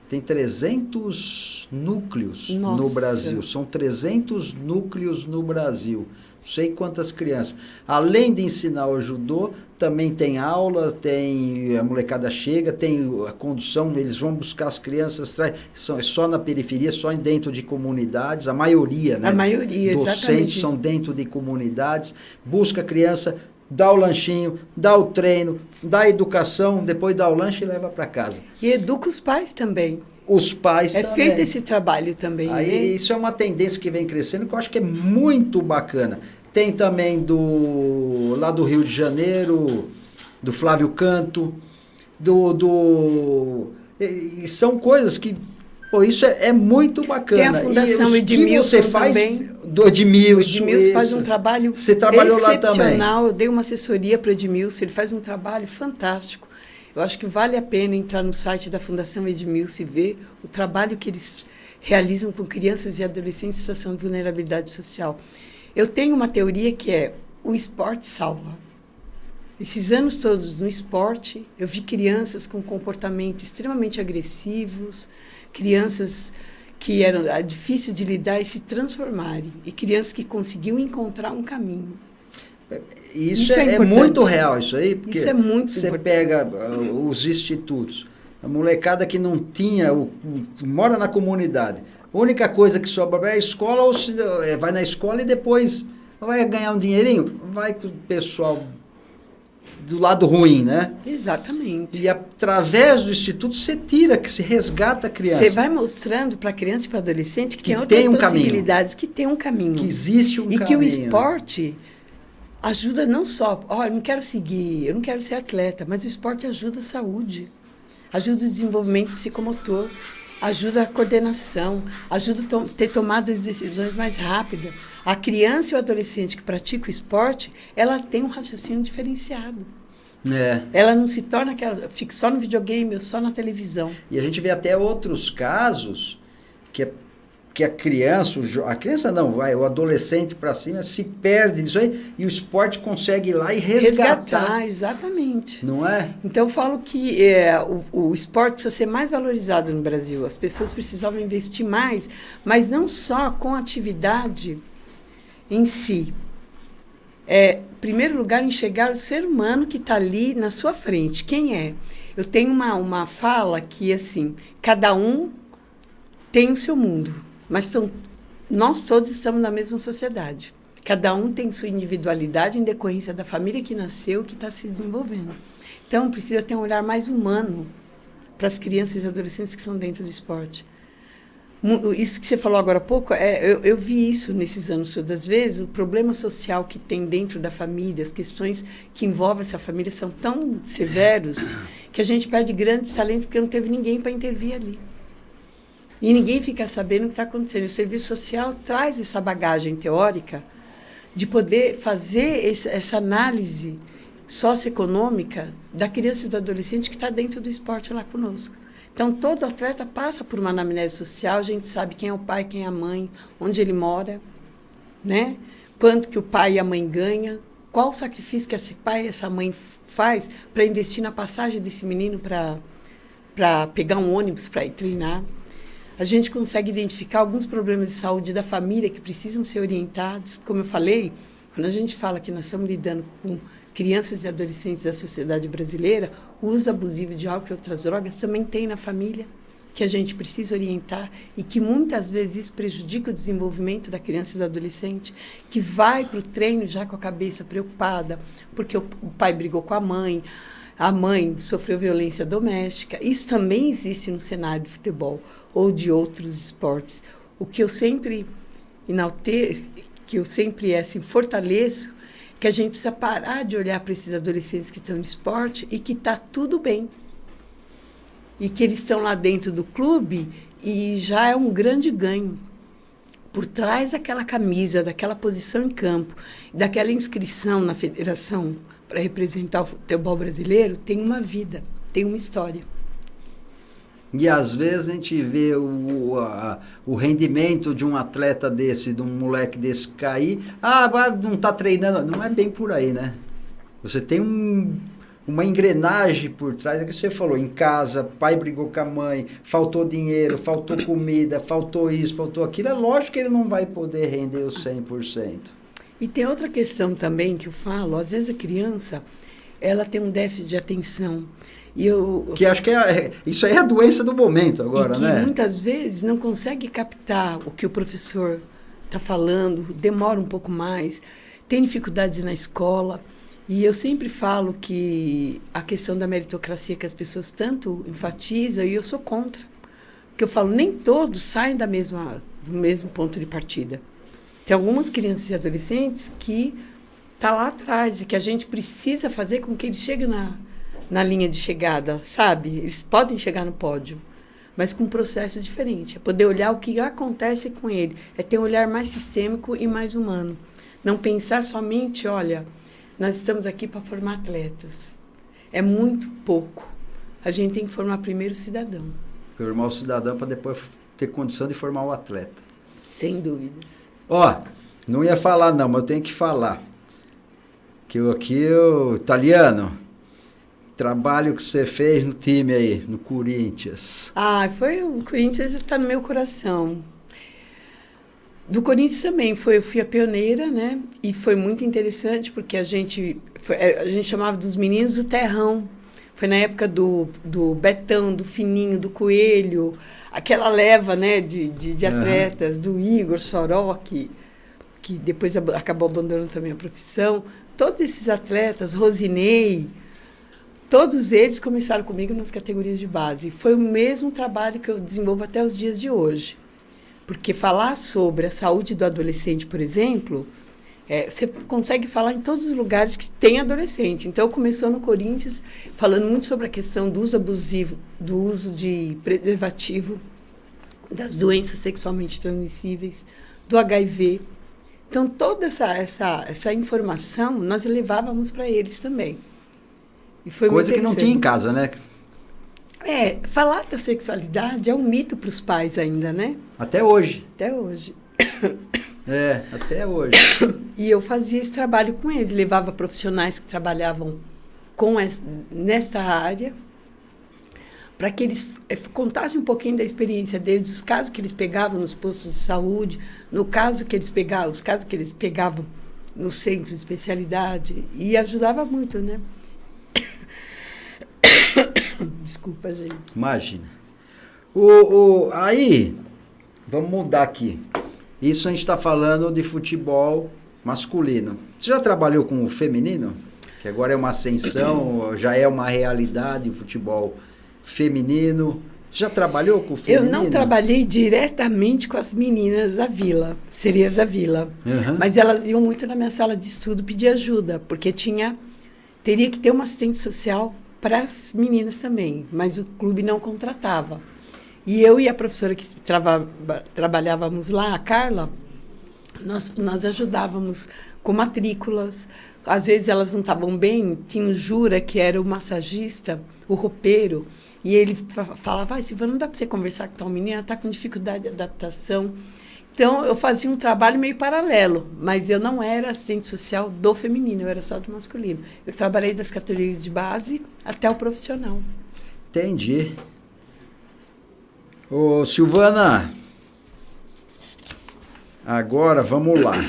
Tem 300 núcleos no Brasil. São 300 núcleos no Brasil. Não sei quantas crianças. Além de ensinar o judô, também tem aula, tem a molecada chega, tem a condução, eles vão buscar as crianças, são só na periferia, só dentro de comunidades, a maioria, né? A maioria, docentes exatamente. São dentro de comunidades, busca a criança, dá o lanchinho, dá o treino, dá a educação, depois dá o lanche e leva para casa. E educa os pais também. Os pais também. É feito esse trabalho também. Aí, né? Isso é uma tendência que vem crescendo, que eu acho que é muito bacana. Tem também lá do Rio de Janeiro, do Flávio Canto, e são coisas que... Pô, isso é muito bacana. Tem a Fundação Edmilson você faz também. Do Edmilson. O Edmilson faz um trabalho você trabalhou lá também. excepcional. Eu dei uma assessoria para o Edmilson, ele faz um trabalho fantástico. Eu acho que vale a pena entrar no site da Fundação Edmilson e ver o trabalho que eles realizam com crianças e adolescentes em situação de vulnerabilidade social. Eu tenho uma teoria que é: o esporte salva. Esses anos todos no esporte, eu vi crianças com comportamentos extremamente agressivos, crianças que eram difíceis de lidar e se transformarem, e crianças que conseguiam encontrar um caminho. Isso é muito real, isso aí, porque isso é muito você importante. pega os institutos, a molecada que não tinha, mora na comunidade, a única coisa que sobra é a escola, ou vai na escola e depois vai ganhar um dinheirinho, vai com o pessoal do lado ruim, né? Exatamente. E através do instituto você tira, que se resgata a criança. Você vai mostrando para a criança e para o adolescente que tem outras possibilidades, que tem um caminho. Que existe um caminho. E que o esporte ajuda não só... eu não quero seguir, eu não quero ser atleta, mas o esporte ajuda a saúde, ajuda o desenvolvimento psicomotor, ajuda a coordenação, ajuda a ter tomadas de decisões mais rápidas. A criança e o adolescente que pratica o esporte, ela tem um raciocínio diferenciado. Ela não se torna aquela... Fica só no videogame ou só na televisão. E a gente vê até outros casos que a criança não, o adolescente para cima se perde nisso aí e o esporte consegue ir lá e resgatar. Exatamente. Não é? Então eu falo que o esporte precisa ser mais valorizado no Brasil. As pessoas precisavam investir mais, mas não só com a atividade em si. Em primeiro lugar, enxergar o ser humano que está ali na sua frente. Quem é? Eu tenho uma fala que, assim, cada um tem o seu mundo, mas nós todos estamos na mesma sociedade. Cada um tem sua individualidade em decorrência da família que nasceu, que está se desenvolvendo. Então, precisa ter um olhar mais humano para as crianças e adolescentes que estão dentro do esporte. Isso que você falou agora há pouco, eu vi isso nesses anos todas as vezes, o problema social que tem dentro da família, as questões que envolvem essa família são tão severos que a gente perde grandes talentos porque não teve ninguém para intervir ali. E ninguém fica sabendo o que está acontecendo. O serviço social traz essa bagagem teórica de poder fazer essa análise socioeconômica da criança e do adolescente que está dentro do esporte lá conosco. Então, todo atleta passa por uma anamnese social, a gente sabe quem é o pai, quem é a mãe, onde ele mora, né? Quanto que o pai e a mãe ganham, qual o sacrifício que esse pai e essa mãe faz para investir na passagem desse menino para pegar um ônibus para ir treinar. A gente consegue identificar alguns problemas de saúde da família que precisam ser orientados. Como eu falei, quando a gente fala que nós estamos lidando com crianças e adolescentes da sociedade brasileira, o uso abusivo de álcool e outras drogas também tem na família, que a gente precisa orientar e que muitas vezes isso prejudica o desenvolvimento da criança e do adolescente, que vai para o treino já com a cabeça preocupada, porque o pai brigou com a mãe sofreu violência doméstica. Isso também existe no cenário de futebol ou de outros esportes. O que eu sempre fortaleço, que a gente precisa parar de olhar para esses adolescentes que estão no esporte e que está tudo bem. E que eles estão lá dentro do clube e já é um grande ganho. Por trás daquela camisa, daquela posição em campo, daquela inscrição na federação para representar o futebol brasileiro, tem uma vida, tem uma história. E às vezes a gente vê o rendimento de um atleta desse, de um moleque desse cair. Não está treinando. Não é bem por aí, né? Você tem uma engrenagem por trás, é o que você falou, em casa, pai brigou com a mãe, faltou dinheiro, faltou comida, faltou isso, faltou aquilo. É lógico que ele não vai poder render o 100%. E tem outra questão também que eu falo, às vezes a criança, ela tem um déficit de atenção. Que acho que isso aí é a doença do momento agora, e que né? Muitas vezes não consegue captar o que o professor está falando, demora um pouco mais, tem dificuldade na escola. E eu sempre falo que a questão da meritocracia que as pessoas tanto enfatizam, e eu sou contra. Porque eu falo, nem todos saem do mesmo ponto de partida. Tem algumas crianças e adolescentes que tá lá atrás e que a gente precisa fazer com que eles cheguem na linha de chegada, sabe? Eles podem chegar no pódio, mas com um processo diferente. É poder olhar o que acontece com ele. É ter um olhar mais sistêmico e mais humano. Não pensar somente, olha, nós estamos aqui para formar atletas. É muito pouco. A gente tem que formar primeiro o cidadão. Formar o cidadão para depois ter condição de formar o atleta. Sem dúvidas. Não ia falar não, mas eu tenho que falar. Que o italiano, trabalho que você fez no time aí, no Corinthians. O Corinthians está no meu coração. Do Corinthians também, eu fui a pioneira, né? E foi muito interessante porque a gente chamava dos meninos do terrão. Foi na época do Betão, do Fininho, do Coelho, aquela leva, né, de atletas, do Igor Soró, que depois acabou abandonando também a profissão. Todos esses atletas, Rosinei, todos eles começaram comigo nas categorias de base. Foi o mesmo trabalho que eu desenvolvo até os dias de hoje. Porque falar sobre a saúde do adolescente, por exemplo, você consegue falar em todos os lugares que tem adolescente. Então, começou no Corinthians, falando muito sobre a questão do uso abusivo, do uso de preservativo, das doenças sexualmente transmissíveis, do HIV. Então, toda essa informação nós levávamos para eles também. E foi coisa que não tinha em casa, né? Falar da sexualidade é um mito para os pais ainda, né? Até hoje. Até hoje. Até hoje. E eu fazia esse trabalho com eles, levava profissionais que trabalhavam nesta área, para que eles contassem um pouquinho da experiência deles, dos casos que eles pegavam nos postos de saúde, os casos que eles pegavam no centro de especialidade, e ajudava muito, né? Desculpa, gente. Imagina. Aí, vamos mudar aqui. Isso a gente está falando de futebol masculino. Você já trabalhou com o feminino? Que agora é uma ascensão, já é uma realidade o futebol feminino. Já trabalhou com o Eu feminino? não trabalhei diretamente com as meninas da vila, sereias da vila. Uhum. Mas elas iam muito na minha sala de estudo pedir ajuda, porque teria que ter uma assistente social para as meninas também, mas o clube não contratava. E eu e a professora que trabalhávamos lá, a Carla, nós ajudávamos com matrículas. Às vezes elas não estavam bem, tinha o Jura, que era o massagista, o roupeiro, e ele falava, Silvana, não dá para você conversar com tal menina, ela está com dificuldade de adaptação. Então, eu fazia um trabalho meio paralelo, mas eu não era assistente social do feminino, eu era só do masculino. Eu trabalhei das categorias de base até o profissional. Entendi. Ô, Silvana, agora vamos lá.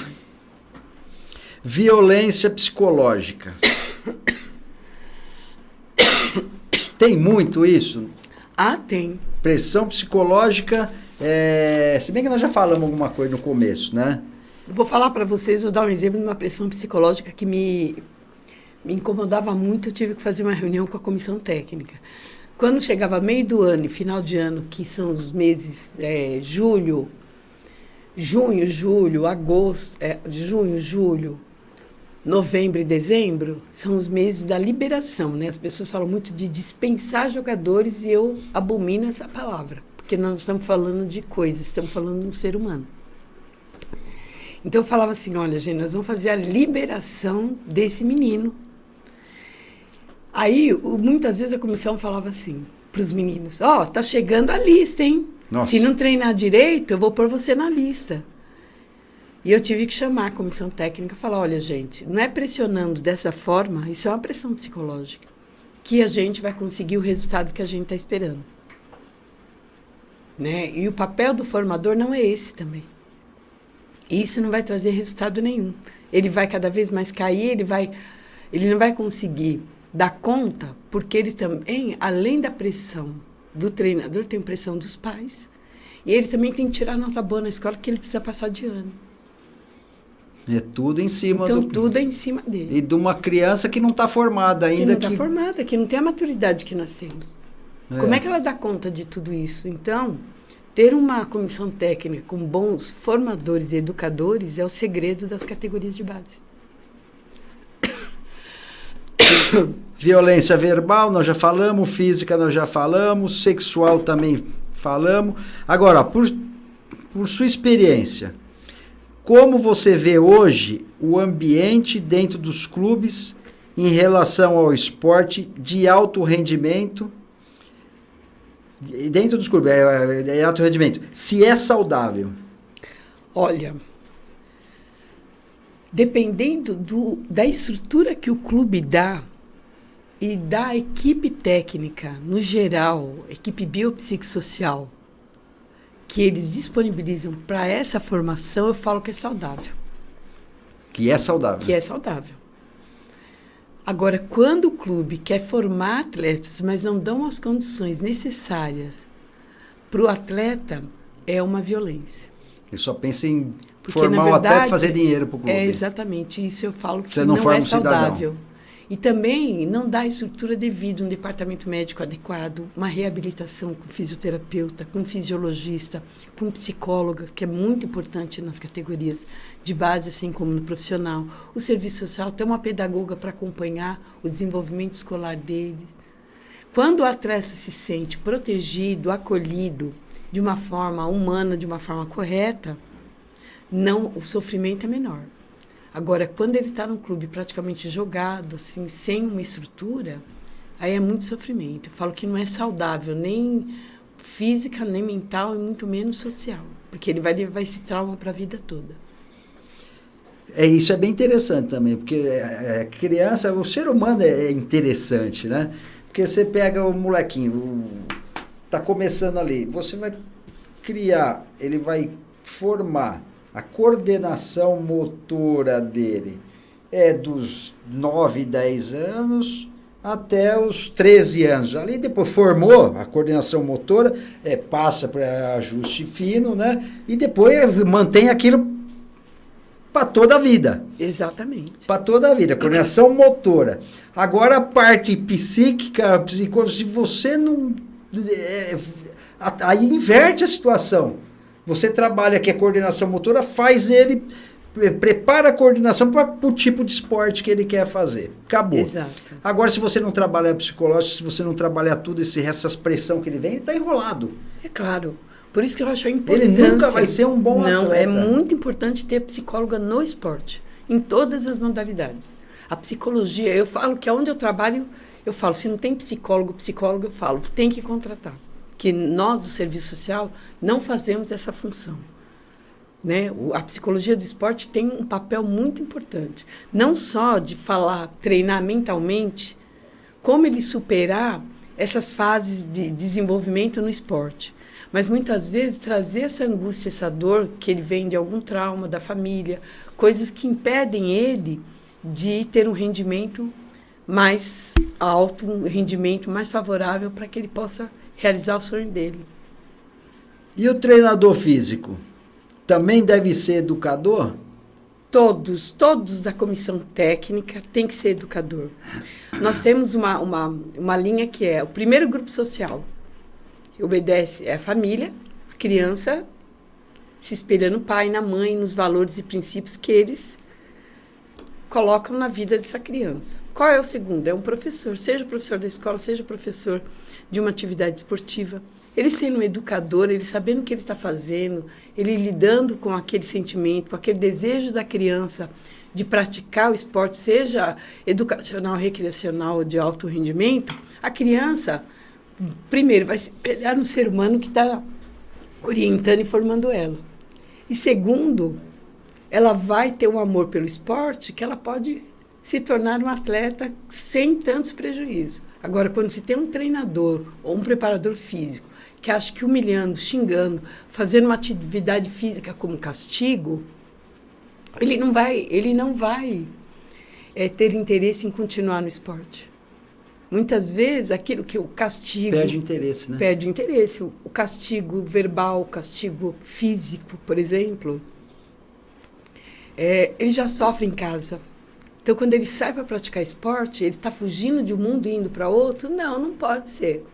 Violência psicológica. Tem muito isso? Ah, tem. Pressão psicológica, se bem que nós já falamos alguma coisa no começo, né? Eu vou falar para vocês, vou dar um exemplo de uma pressão psicológica que me incomodava muito. Eu tive que fazer uma reunião com a comissão técnica. Quando chegava meio do ano e final de ano, que são os meses junho, julho, agosto, junho, julho, novembro e dezembro, são os meses da liberação, né? As pessoas falam muito de dispensar jogadores e eu abomino essa palavra, porque nós não estamos falando de coisas, estamos falando de um ser humano. Então eu falava assim, olha, gente, nós vamos fazer a liberação desse menino. Aí, muitas vezes a comissão falava assim para os meninos, tá chegando a lista, hein? Nossa. Se não treinar direito, eu vou pôr você na lista. E eu tive que chamar a comissão técnica e falar, olha, gente, não é pressionando dessa forma, isso é uma pressão psicológica, que a gente vai conseguir o resultado que a gente está esperando. Né? E o papel do formador não é esse também. Isso não vai trazer resultado nenhum. Ele vai cada vez mais cair, ele não vai conseguir dar conta, porque ele também, além da pressão do treinador, tem pressão dos pais, e ele também tem que tirar nota boa na escola, porque ele precisa passar de ano. É tudo em cima então, tudo é em cima dele. E de uma criança que não está formada ainda. Que não está formada, que não tem a maturidade que nós temos. Como é que ela dá conta de tudo isso? Então, ter uma comissão técnica com bons formadores e educadores é o segredo das categorias de base. Violência verbal, nós já falamos, física nós já falamos, sexual também falamos. Agora, por sua experiência, como você vê hoje o ambiente dentro dos clubes em relação ao esporte de alto rendimento? Dentro dos clubes, é alto rendimento. Se é saudável? Olha, dependendo da estrutura que o clube dá e da equipe técnica, no geral, equipe biopsicossocial, que eles disponibilizam para essa formação, eu falo que é saudável. Que é saudável. Que é saudável. Agora, quando o clube quer formar atletas, mas não dão as condições necessárias para o atleta, é uma violência. Ele só pensa em porque, formar verdade, o atleta e fazer dinheiro para o clube. É exatamente isso, eu falo que você não é um saudável. Cidadão. E também não dá a estrutura devida, um departamento médico adequado, uma reabilitação com fisioterapeuta, com fisiologista, com psicóloga, que é muito importante nas categorias de base, assim como no profissional. O serviço social tem uma pedagoga para acompanhar o desenvolvimento escolar dele. Quando o atleta se sente protegido, acolhido, de uma forma humana, de uma forma correta, o sofrimento é menor. Agora, quando ele está num clube praticamente jogado, assim, sem uma estrutura, aí é muito sofrimento. Eu falo que não é saudável, nem física, nem mental, e muito menos social. Porque ele vai levar esse trauma para a vida toda. Isso é bem interessante também, porque criança, o ser humano é interessante, né? Porque você pega o molequinho, tá começando ali, você vai criar, ele vai formar a coordenação motora dele dos 9, 10 anos até os 13 anos. Ali depois formou a coordenação motora, passa para ajuste fino, né? E depois mantém aquilo para toda a vida. Exatamente. Para toda a vida, coordenação motora. Agora a parte psíquica, se você não... Aí inverte a situação. Você trabalha que a coordenação motora, faz ele, prepara a coordenação para o tipo de esporte que ele quer fazer. Acabou. Exato. Agora, se você não trabalhar psicológico, se você não trabalhar tudo, essa pressão que ele vem, ele está enrolado. É claro. Por isso que eu acho a importância... Ele nunca vai ser um bom atleta. Não, é muito importante ter psicóloga no esporte, em todas as modalidades. A psicologia, eu falo que onde eu trabalho, eu falo, se não tem psicólogo, eu falo, tem que contratar. Que nós, do serviço social, não fazemos essa função. Né? A psicologia do esporte tem um papel muito importante. Não só de treinar mentalmente, como ele superar essas fases de desenvolvimento no esporte. Mas muitas vezes trazer essa angústia, essa dor que ele vem de algum trauma da família, coisas que impedem ele de ter um rendimento mais alto, um rendimento mais favorável para que ele possa realizar o sonho dele. E o treinador físico? Também deve ser educador? Todos da comissão técnica têm que ser educador. Nós temos uma linha que é o primeiro grupo social. Obedece a família, a criança se espelha no pai, na mãe, nos valores e princípios que eles colocam na vida dessa criança. Qual é o segundo? É um professor, seja o professor da escola, seja o professor de uma atividade esportiva. Ele sendo um educador, ele sabendo o que ele está fazendo, ele lidando com aquele sentimento, com aquele desejo da criança de praticar o esporte, seja educacional, recreacional, de alto rendimento, a criança... Primeiro, vai se espelhar no ser humano que está orientando e formando ela. E segundo, ela vai ter um amor pelo esporte que ela pode se tornar um atleta sem tantos prejuízos. Agora, quando se tem um treinador ou um preparador físico que acha que humilhando, xingando, fazendo uma atividade física como castigo, ele não vai ter interesse em continuar no esporte. Muitas vezes, aquilo que o castigo... Perde interesse, né? Perde interesse. O castigo verbal, o castigo físico, por exemplo, ele já sofre em casa. Então, quando ele sai para praticar esporte, ele está fugindo de um mundo e indo para outro? Não pode ser.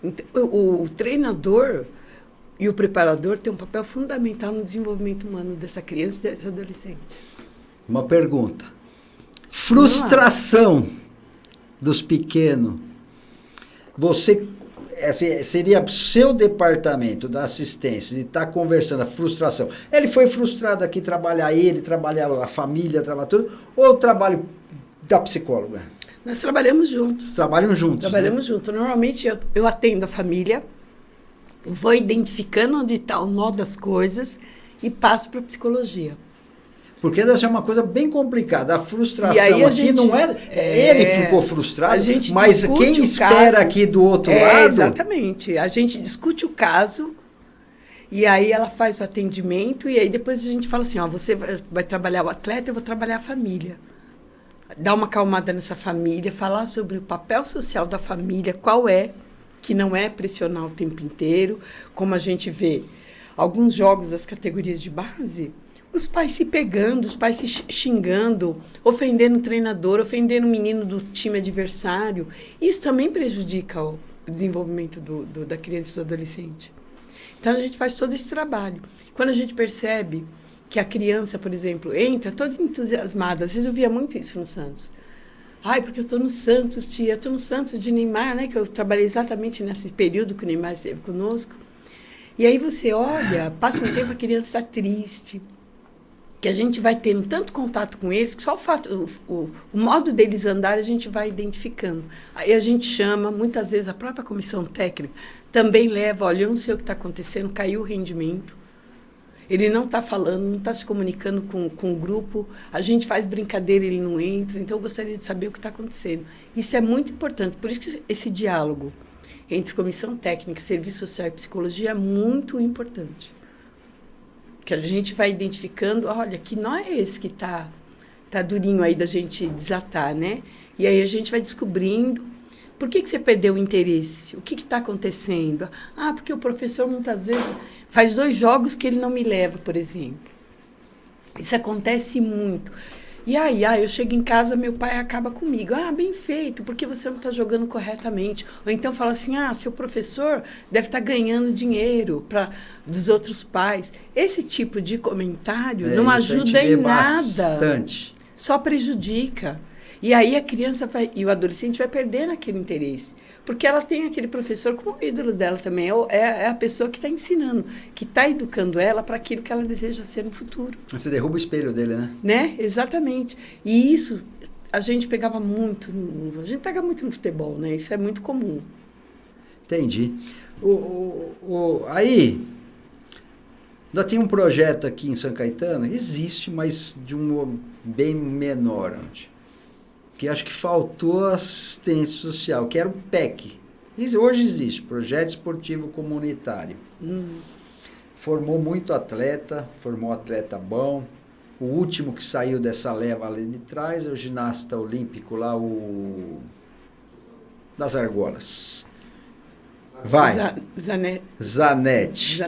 Então, o treinador e o preparador têm um papel fundamental no desenvolvimento humano dessa criança e desse adolescente. Uma pergunta. Frustração dos pequenos, você seria seu departamento da assistência de estar conversando a frustração. Ele foi frustrado aqui, trabalhar a família, trabalhar tudo, ou o trabalho da psicóloga? Nós trabalhamos juntos. Trabalham juntos? Trabalhamos juntos. Normalmente eu atendo a família, vou identificando onde está o nó das coisas e passo para a psicologia. Porque deve ser uma coisa bem complicada. A frustração aqui não é... Ele ficou frustrado, mas quem espera aqui do outro lado... Exatamente. A gente discute o caso e aí ela faz o atendimento e aí depois a gente fala assim, você vai trabalhar o atleta, eu vou trabalhar a família. Dar uma acalmada nessa família, falar sobre o papel social da família, qual é, que não é pressionar o tempo inteiro, como a gente vê alguns jogos das categorias de base... Os pais se pegando, os pais se xingando, ofendendo o treinador, ofendendo o menino do time adversário. Isso também prejudica o desenvolvimento da criança e do adolescente. Então, a gente faz todo esse trabalho. Quando a gente percebe que a criança, por exemplo, entra toda entusiasmada, às vezes eu via muito isso no Santos. Porque eu estou no Santos, tia, eu estou no Santos de Neymar, né? Que eu trabalhei exatamente nesse período que o Neymar esteve conosco. E aí você olha, passa um tempo, a criança está triste, que a gente vai tendo tanto contato com eles, que só o fato, o modo deles andar a gente vai identificando. Aí a gente chama, muitas vezes a própria comissão técnica também leva, olha, eu não sei o que está acontecendo, caiu o rendimento, ele não está falando, não está se comunicando com o grupo, a gente faz brincadeira, ele não entra, então eu gostaria de saber o que está acontecendo. Isso é muito importante, por isso que esse diálogo entre comissão técnica, serviço social e psicologia é muito importante. Que a gente vai identificando, olha, que nó é esse que tá durinho aí da gente desatar, né? E aí a gente vai descobrindo por que você perdeu o interesse, o que está acontecendo. Porque o professor muitas vezes faz 2 jogos que ele não me leva, por exemplo. Isso acontece muito. E aí, eu chego em casa, meu pai acaba comigo. Bem feito, porque você não está jogando corretamente. Ou então fala assim, seu professor deve estar ganhando dinheiro dos outros pais. Esse tipo de comentário não ajuda em nada. Bastante. Só prejudica. E aí a criança e o adolescente vai perdendo aquele interesse. Porque ela tem aquele professor como ídolo dela também. É a pessoa que está ensinando, que está educando ela para aquilo que ela deseja ser no futuro. Você derruba o espelho dele, né? Exatamente. E isso a gente pegava muito, a gente pega muito no futebol, né? Isso é muito comum. Entendi. Aí, ainda tem um projeto aqui em São Caetano, existe, mas de um bem menor, que acho que faltou assistência social, que era o PEC. Hoje existe, Projeto Esportivo Comunitário. Formou muito atleta, formou atleta bom. O último que saiu dessa leva ali de trás é o ginasta olímpico lá, o das argolas. Zanetti.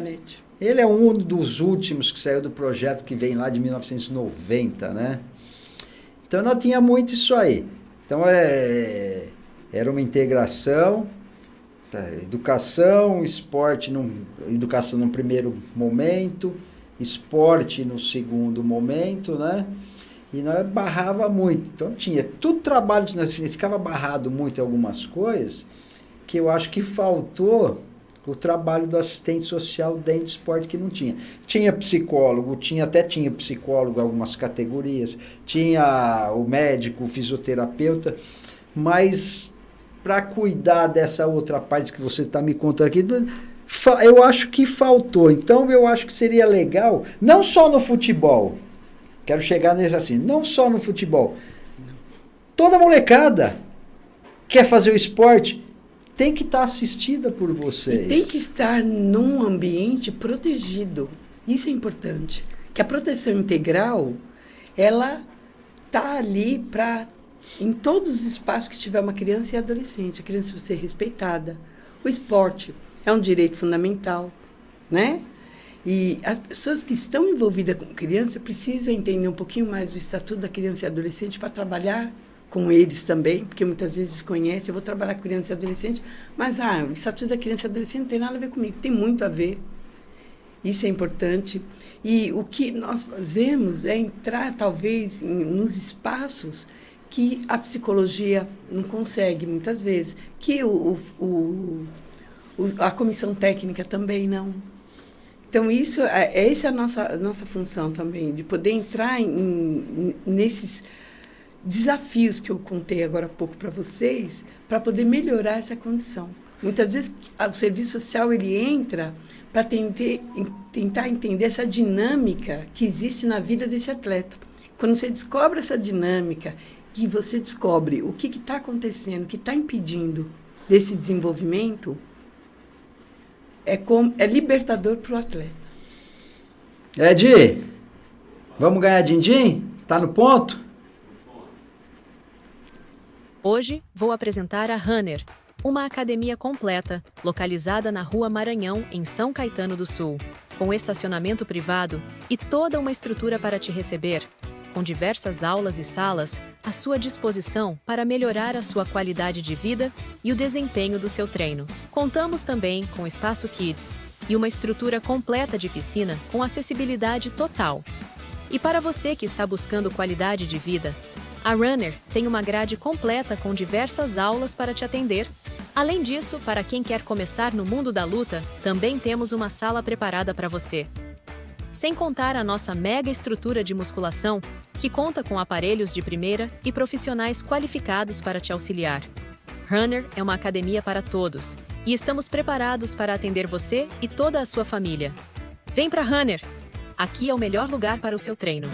Ele é um dos últimos que saiu do projeto que vem lá de 1990, né? Então, não tinha muito isso aí. Então, era uma integração, educação, esporte, educação no primeiro momento, esporte no segundo momento, né? E nós barrava muito. Então, tinha tudo trabalho, nós ficava barrado muito em algumas coisas, que eu acho que faltou o trabalho do assistente social dentro do esporte, que não tinha. Tinha psicólogo, até tinha psicólogo em algumas categorias, tinha o médico, o fisioterapeuta, mas para cuidar dessa outra parte que você está me contando aqui, eu acho que faltou. Então, eu acho que seria legal, não só no futebol, quero chegar nesse assim, não só no futebol, toda molecada quer fazer o esporte, tem que estar assistida por vocês. E tem que estar num ambiente protegido. Isso é importante. Que a proteção integral, ela está ali para, em todos os espaços que tiver uma criança e adolescente, a criança vai ser respeitada. O esporte é um direito fundamental, né? E as pessoas que estão envolvidas com criança precisam entender um pouquinho mais o estatuto da criança e adolescente para trabalhar com eles também, porque muitas vezes desconhecem. Eu vou trabalhar com criança e adolescente, mas o estatuto da criança e adolescente não tem nada a ver comigo, tem muito a ver. Isso é importante. E o que nós fazemos é entrar, talvez, nos espaços que a psicologia não consegue, muitas vezes, que a comissão técnica também não. Então, essa é a nossa função também, de poder entrar nesses desafios que eu contei agora há pouco para vocês, para poder melhorar essa condição. Muitas vezes o serviço social ele entra para tentar entender essa dinâmica que existe na vida desse atleta. Quando você descobre essa dinâmica, que você descobre o que está acontecendo, o que está impedindo desse desenvolvimento, é libertador para o atleta. Edi, vamos ganhar din-din? Tá no ponto? Hoje, vou apresentar a Runner, uma academia completa, localizada na Rua Maranhão, em São Caetano do Sul, com estacionamento privado e toda uma estrutura para te receber, com diversas aulas e salas à sua disposição para melhorar a sua qualidade de vida e o desempenho do seu treino. Contamos também com espaço Kids e uma estrutura completa de piscina com acessibilidade total. E para você que está buscando qualidade de vida, a Runner tem uma grade completa com diversas aulas para te atender. Além disso, para quem quer começar no mundo da luta, também temos uma sala preparada para você. Sem contar a nossa mega estrutura de musculação, que conta com aparelhos de primeira e profissionais qualificados para te auxiliar. Runner é uma academia para todos e estamos preparados para atender você e toda a sua família. Vem para Runner! Aqui é o melhor lugar para o seu treino.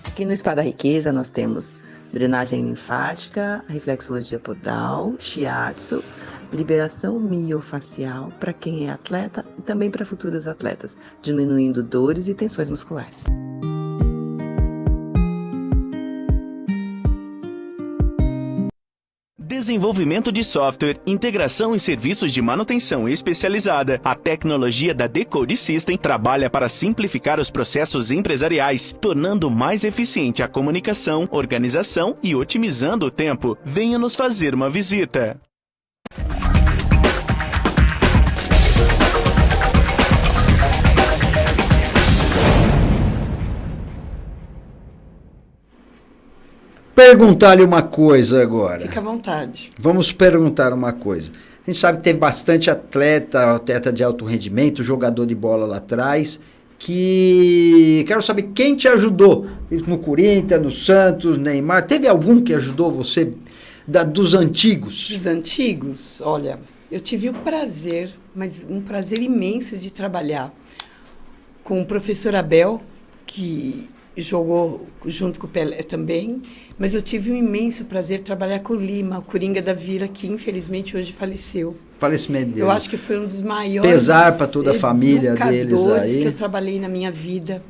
Aqui no Spa da Riqueza nós temos drenagem linfática, reflexologia podal, shiatsu, liberação miofacial para quem é atleta e também para futuros atletas, diminuindo dores e tensões musculares. Desenvolvimento de software, integração em serviços de manutenção especializada, a tecnologia da Decode System trabalha para simplificar os processos empresariais, tornando mais eficiente a comunicação, organização e otimizando o tempo. Venha nos fazer uma visita. Perguntar-lhe uma coisa agora. Fica à vontade. Vamos perguntar uma coisa. A gente sabe que tem bastante atleta de alto rendimento, jogador de bola lá atrás, que... Quero saber quem te ajudou. No Corinthians, no Santos, Neymar. Teve algum que ajudou você dos antigos? Dos antigos? Olha, eu tive o prazer, mas um prazer imenso de trabalhar com o professor Abel, que jogou junto com o Pelé também, mas eu tive um imenso prazer de trabalhar com o Lima, o Coringa da Vila, que infelizmente hoje faleceu. Falecimento dele. Eu acho que foi um dos maiores pesar para toda a família deles aí. Que eu trabalhei na minha vida.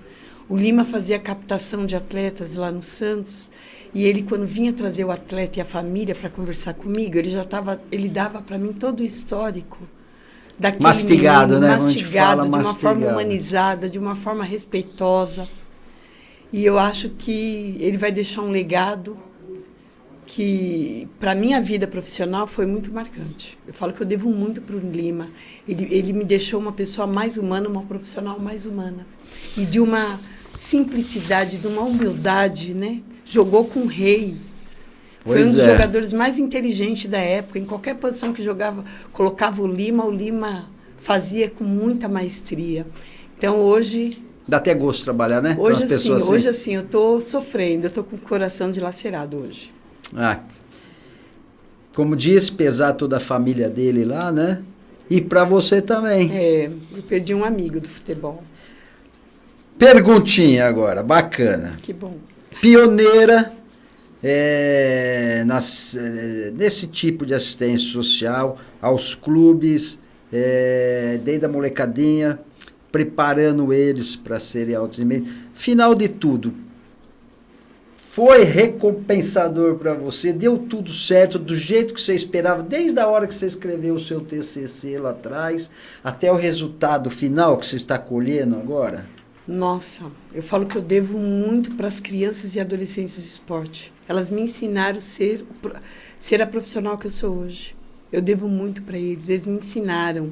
O Lima fazia captação de atletas lá no Santos, e ele, quando vinha trazer o atleta e a família para conversar comigo, ele dava para mim todo o histórico daquele mastigado, menino, né? mastigado, de uma mastigado. forma humanizada, de uma forma respeitosa. E eu acho que ele vai deixar um legado que, para a minha vida profissional, foi muito marcante. Eu falo que eu devo muito para o Lima. Ele me deixou uma pessoa mais humana, uma profissional mais humana. E de uma simplicidade, de uma humildade, né? Jogou com o rei. Foi um dos jogadores mais inteligentes da época. Em qualquer posição que jogava, colocava o Lima fazia com muita maestria. Então, hoje... Dá até gosto de trabalhar, né? Hoje assim, eu estou sofrendo, eu estou com o coração dilacerado hoje. Como disse, pesar toda a família dele lá, né? E para você também. Eu perdi um amigo do futebol. Perguntinha agora, bacana. Que bom. Pioneira nesse tipo de assistência social aos clubes, desde a molecadinha, preparando eles para serem alto rendimento. Final de tudo, foi recompensador para você? Deu tudo certo, do jeito que você esperava, desde a hora que você escreveu o seu TCC lá atrás, até o resultado final que você está colhendo agora? Nossa, eu falo que eu devo muito para as crianças e adolescentes do esporte. Elas me ensinaram a ser a profissional que eu sou hoje. Eu devo muito para eles, eles me ensinaram.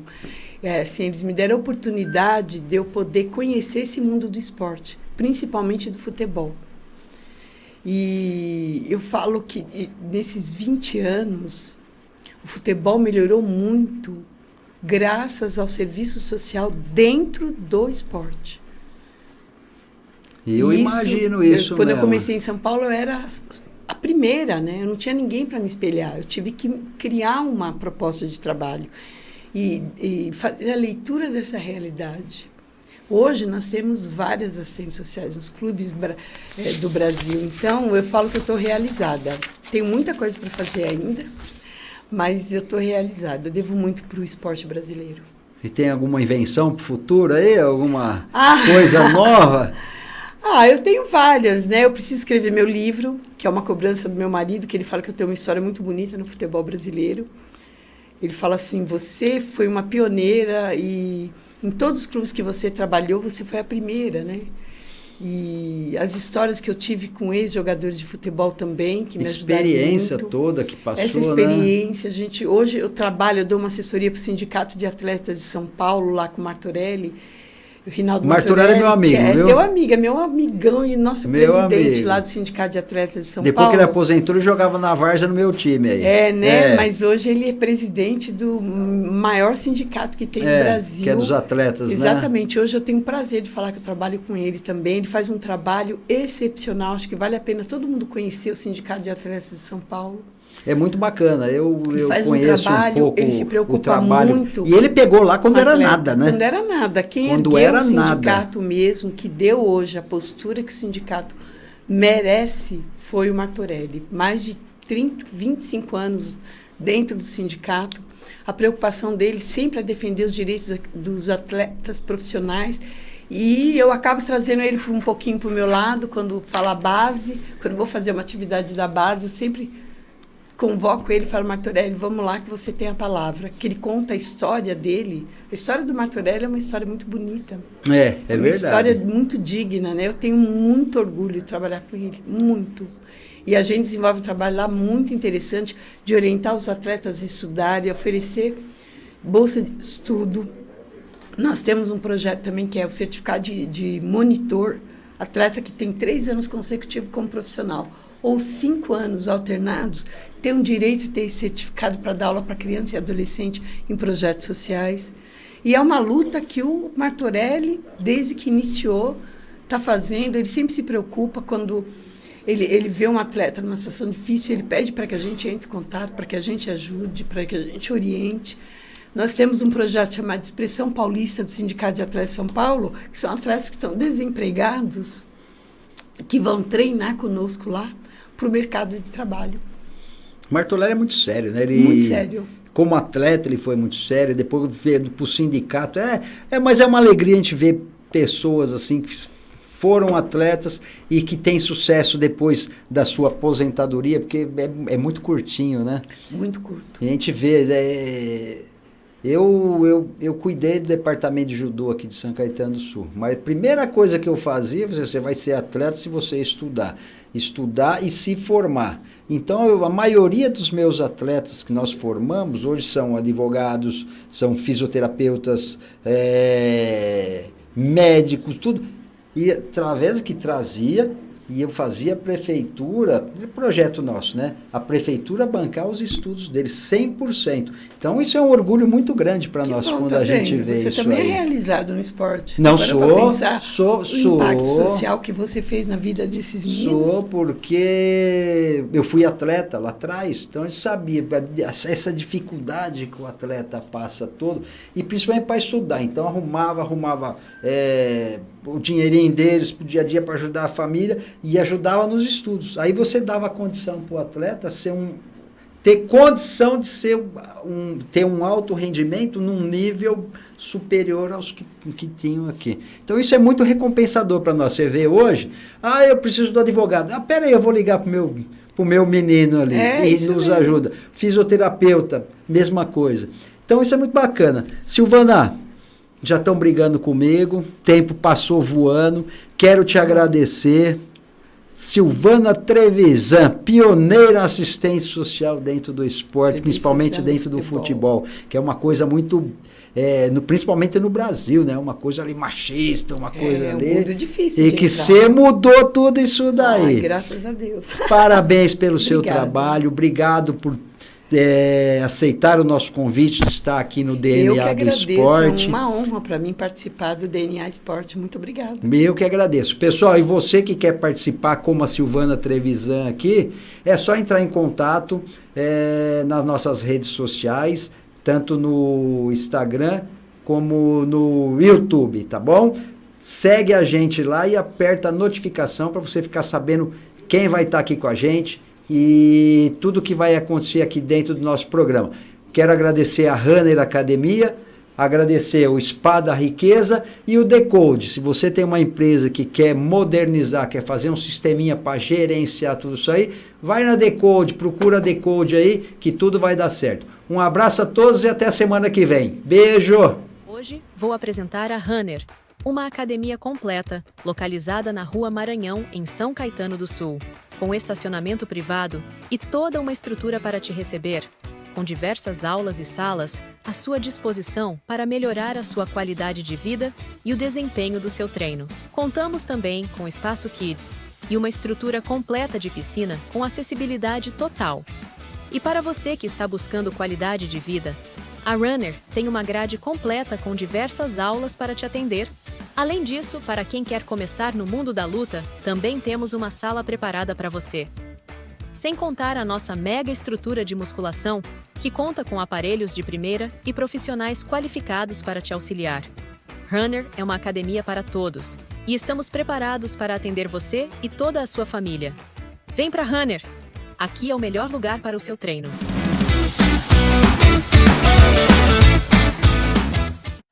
Assim, eles me deram a oportunidade de eu poder conhecer esse mundo do esporte, principalmente do futebol. E eu falo que nesses 20 anos, o futebol melhorou muito graças ao serviço social dentro do esporte. Eu imagino isso quando mesmo. eu comecei em São Paulo, eu era a primeira, né? Eu não tinha ninguém para me espelhar. Eu tive que criar uma proposta de trabalho e fazer a leitura dessa realidade. Hoje nós temos várias assistentes sociais nos clubes do Brasil. Então, eu falo que eu estou realizada. Tenho muita coisa para fazer ainda, mas eu estou realizada. Eu devo muito para o esporte brasileiro. E tem alguma invenção para o futuro aí? Alguma coisa nova? Eu tenho várias, né? Eu preciso escrever meu livro, que é uma cobrança do meu marido, que ele fala que eu tenho uma história muito bonita no futebol brasileiro. Ele fala assim, você foi uma pioneira e em todos os clubes que você trabalhou, você foi a primeira, né? E as histórias que eu tive com ex-jogadores de futebol também, que me ajudaram muito. Experiência toda que passou, essa experiência, né? Hoje eu dou uma assessoria para o Sindicato de Atletas de São Paulo, lá com o Martorelli. O Rinaldo Martorelli é meu amigo, viu? Teu amigo, é meu amigão e nosso presidente lá do Sindicato de Atletas de São Paulo. Depois que ele aposentou, ele jogava na várzea no meu time aí. Né? Mas hoje ele é presidente do maior sindicato que tem no Brasil. Que é dos atletas, Exatamente. Né? Hoje eu tenho o prazer de falar que eu trabalho com ele também. Ele faz um trabalho excepcional. Acho que vale a pena todo mundo conhecer o Sindicato de Atletas de São Paulo. É muito bacana, eu conheço um pouco ele se preocupa o trabalho. Muito. E ele pegou lá quando era nada, né? Quando era nada. Quem ergueu o sindicato mesmo, que deu hoje a postura que o sindicato merece, foi o Martorelli. Mais de 25 anos dentro do sindicato. A preocupação dele sempre é defender os direitos dos atletas profissionais. E eu acabo trazendo ele um pouquinho para o meu lado, quando fala base, quando vou fazer uma atividade da base, eu sempre convoco ele e falo, Martorelli, vamos lá que você tem a palavra. Que ele conta a história dele. A história do Martorelli é uma história muito bonita. É uma verdade. História muito digna, né? Eu tenho muito orgulho de trabalhar com ele, muito. E a gente desenvolve um trabalho lá muito interessante de orientar os atletas a estudarem, oferecer bolsa de estudo. Nós temos um projeto também que é o certificado de monitor, atleta que tem 3 anos consecutivos como profissional, ou 5 anos alternados, tem o direito de ter esse certificado para dar aula para criança e adolescente em projetos sociais. E é uma luta que o Martorelli, desde que iniciou, está fazendo. Ele sempre se preocupa quando ele vê um atleta numa situação difícil, ele pede para que a gente entre em contato, para que a gente ajude, para que a gente oriente. Nós temos um projeto chamado Expressão Paulista do Sindicato de Atletas de São Paulo, que são atletas que estão desempregados, que vão treinar conosco lá para o mercado de trabalho. Martorelli é muito sério, né? Muito sério. Como atleta, ele foi muito sério. Depois veio para o sindicato. Mas é uma alegria a gente ver pessoas assim que foram atletas e que têm sucesso depois da sua aposentadoria, porque é muito curtinho, né? Muito curto. E a gente vê... Eu cuidei do departamento de judô aqui de São Caetano do Sul. Mas a primeira coisa que eu fazia, você vai ser atleta se você estudar. Estudar e se formar. Então, a maioria dos meus atletas que nós formamos hoje são advogados, são fisioterapeutas, médicos, tudo. E através que trazia, e eu fazia a prefeitura, projeto nosso, né? A prefeitura bancar os estudos deles 100%. Então, isso é um orgulho muito grande para nós quando a gente vê isso aí. Você também é realizado no esporte. Não sou. O impacto social que você fez na vida desses meninos. Sou, porque eu fui atleta lá atrás, então eu sabia essa dificuldade que o atleta passa todo, e principalmente para estudar. Então, arrumava o dinheirinho deles pro dia a dia para ajudar a família e ajudava nos estudos. Aí você dava condição para o atleta ter condição de ter um alto rendimento num nível superior aos que tinham aqui. Então isso é muito recompensador para nós. Você vê hoje, eu preciso do advogado. Pera aí, eu vou ligar pro meu menino ali e nos ajuda. Fisioterapeuta, mesma coisa. Então isso é muito bacana. Silvana, já estão brigando comigo, o tempo passou voando, quero te agradecer. Silvana Trevisan, pioneira assistente social dentro do esporte, principalmente dentro do futebol, que é uma coisa muito, principalmente no Brasil, né? Uma coisa ali machista, uma coisa ali. Muito difícil. E que você mudou tudo isso daí. Graças a Deus. Parabéns pelo seu trabalho, obrigado por aceitar o nosso convite de estar aqui no DNA do Esporte. É uma honra para mim participar do DNA Esporte. Muito obrigada. Eu que agradeço. Pessoal, e você que quer participar como a Silvana Trevisan aqui, é só entrar em contato nas nossas redes sociais, tanto no Instagram como no YouTube, tá bom? Segue a gente lá e aperta a notificação para você ficar sabendo quem vai estar aqui com a gente e tudo que vai acontecer aqui dentro do nosso programa. Quero agradecer a Runner Academia, agradecer o Spa da Riqueza e o Decode. Se você tem uma empresa que quer modernizar, quer fazer um sisteminha para gerenciar tudo isso aí, vai na Decode, procura a Decode aí, que tudo vai dar certo. Um abraço a todos e até a semana que vem. Beijo! Hoje vou apresentar a Runner, uma academia completa, localizada na Rua Maranhão, em São Caetano do Sul, com estacionamento privado e toda uma estrutura para te receber, com diversas aulas e salas à sua disposição para melhorar a sua qualidade de vida e o desempenho do seu treino. Contamos também com espaço Kids e uma estrutura completa de piscina com acessibilidade total. E para você que está buscando qualidade de vida, a Runner tem uma grade completa com diversas aulas para te atender. Além disso, para quem quer começar no mundo da luta, também temos uma sala preparada para você. Sem contar a nossa mega estrutura de musculação, que conta com aparelhos de primeira e profissionais qualificados para te auxiliar. Runner é uma academia para todos e estamos preparados para atender você e toda a sua família. Vem para Runner! Aqui é o melhor lugar para o seu treino.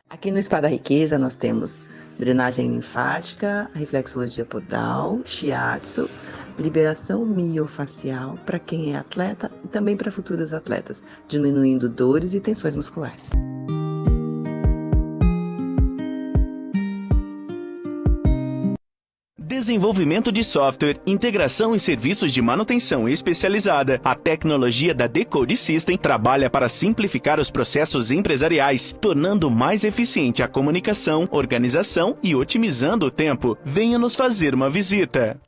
Aqui no Spa da Riqueza nós temos drenagem linfática, reflexologia podal, shiatsu, liberação miofacial para quem é atleta e também para futuros atletas, diminuindo dores e tensões musculares. Desenvolvimento de software, integração e serviços de manutenção especializada. A tecnologia da Decode System trabalha para simplificar os processos empresariais, tornando mais eficiente a comunicação, organização e otimizando o tempo. Venha nos fazer uma visita.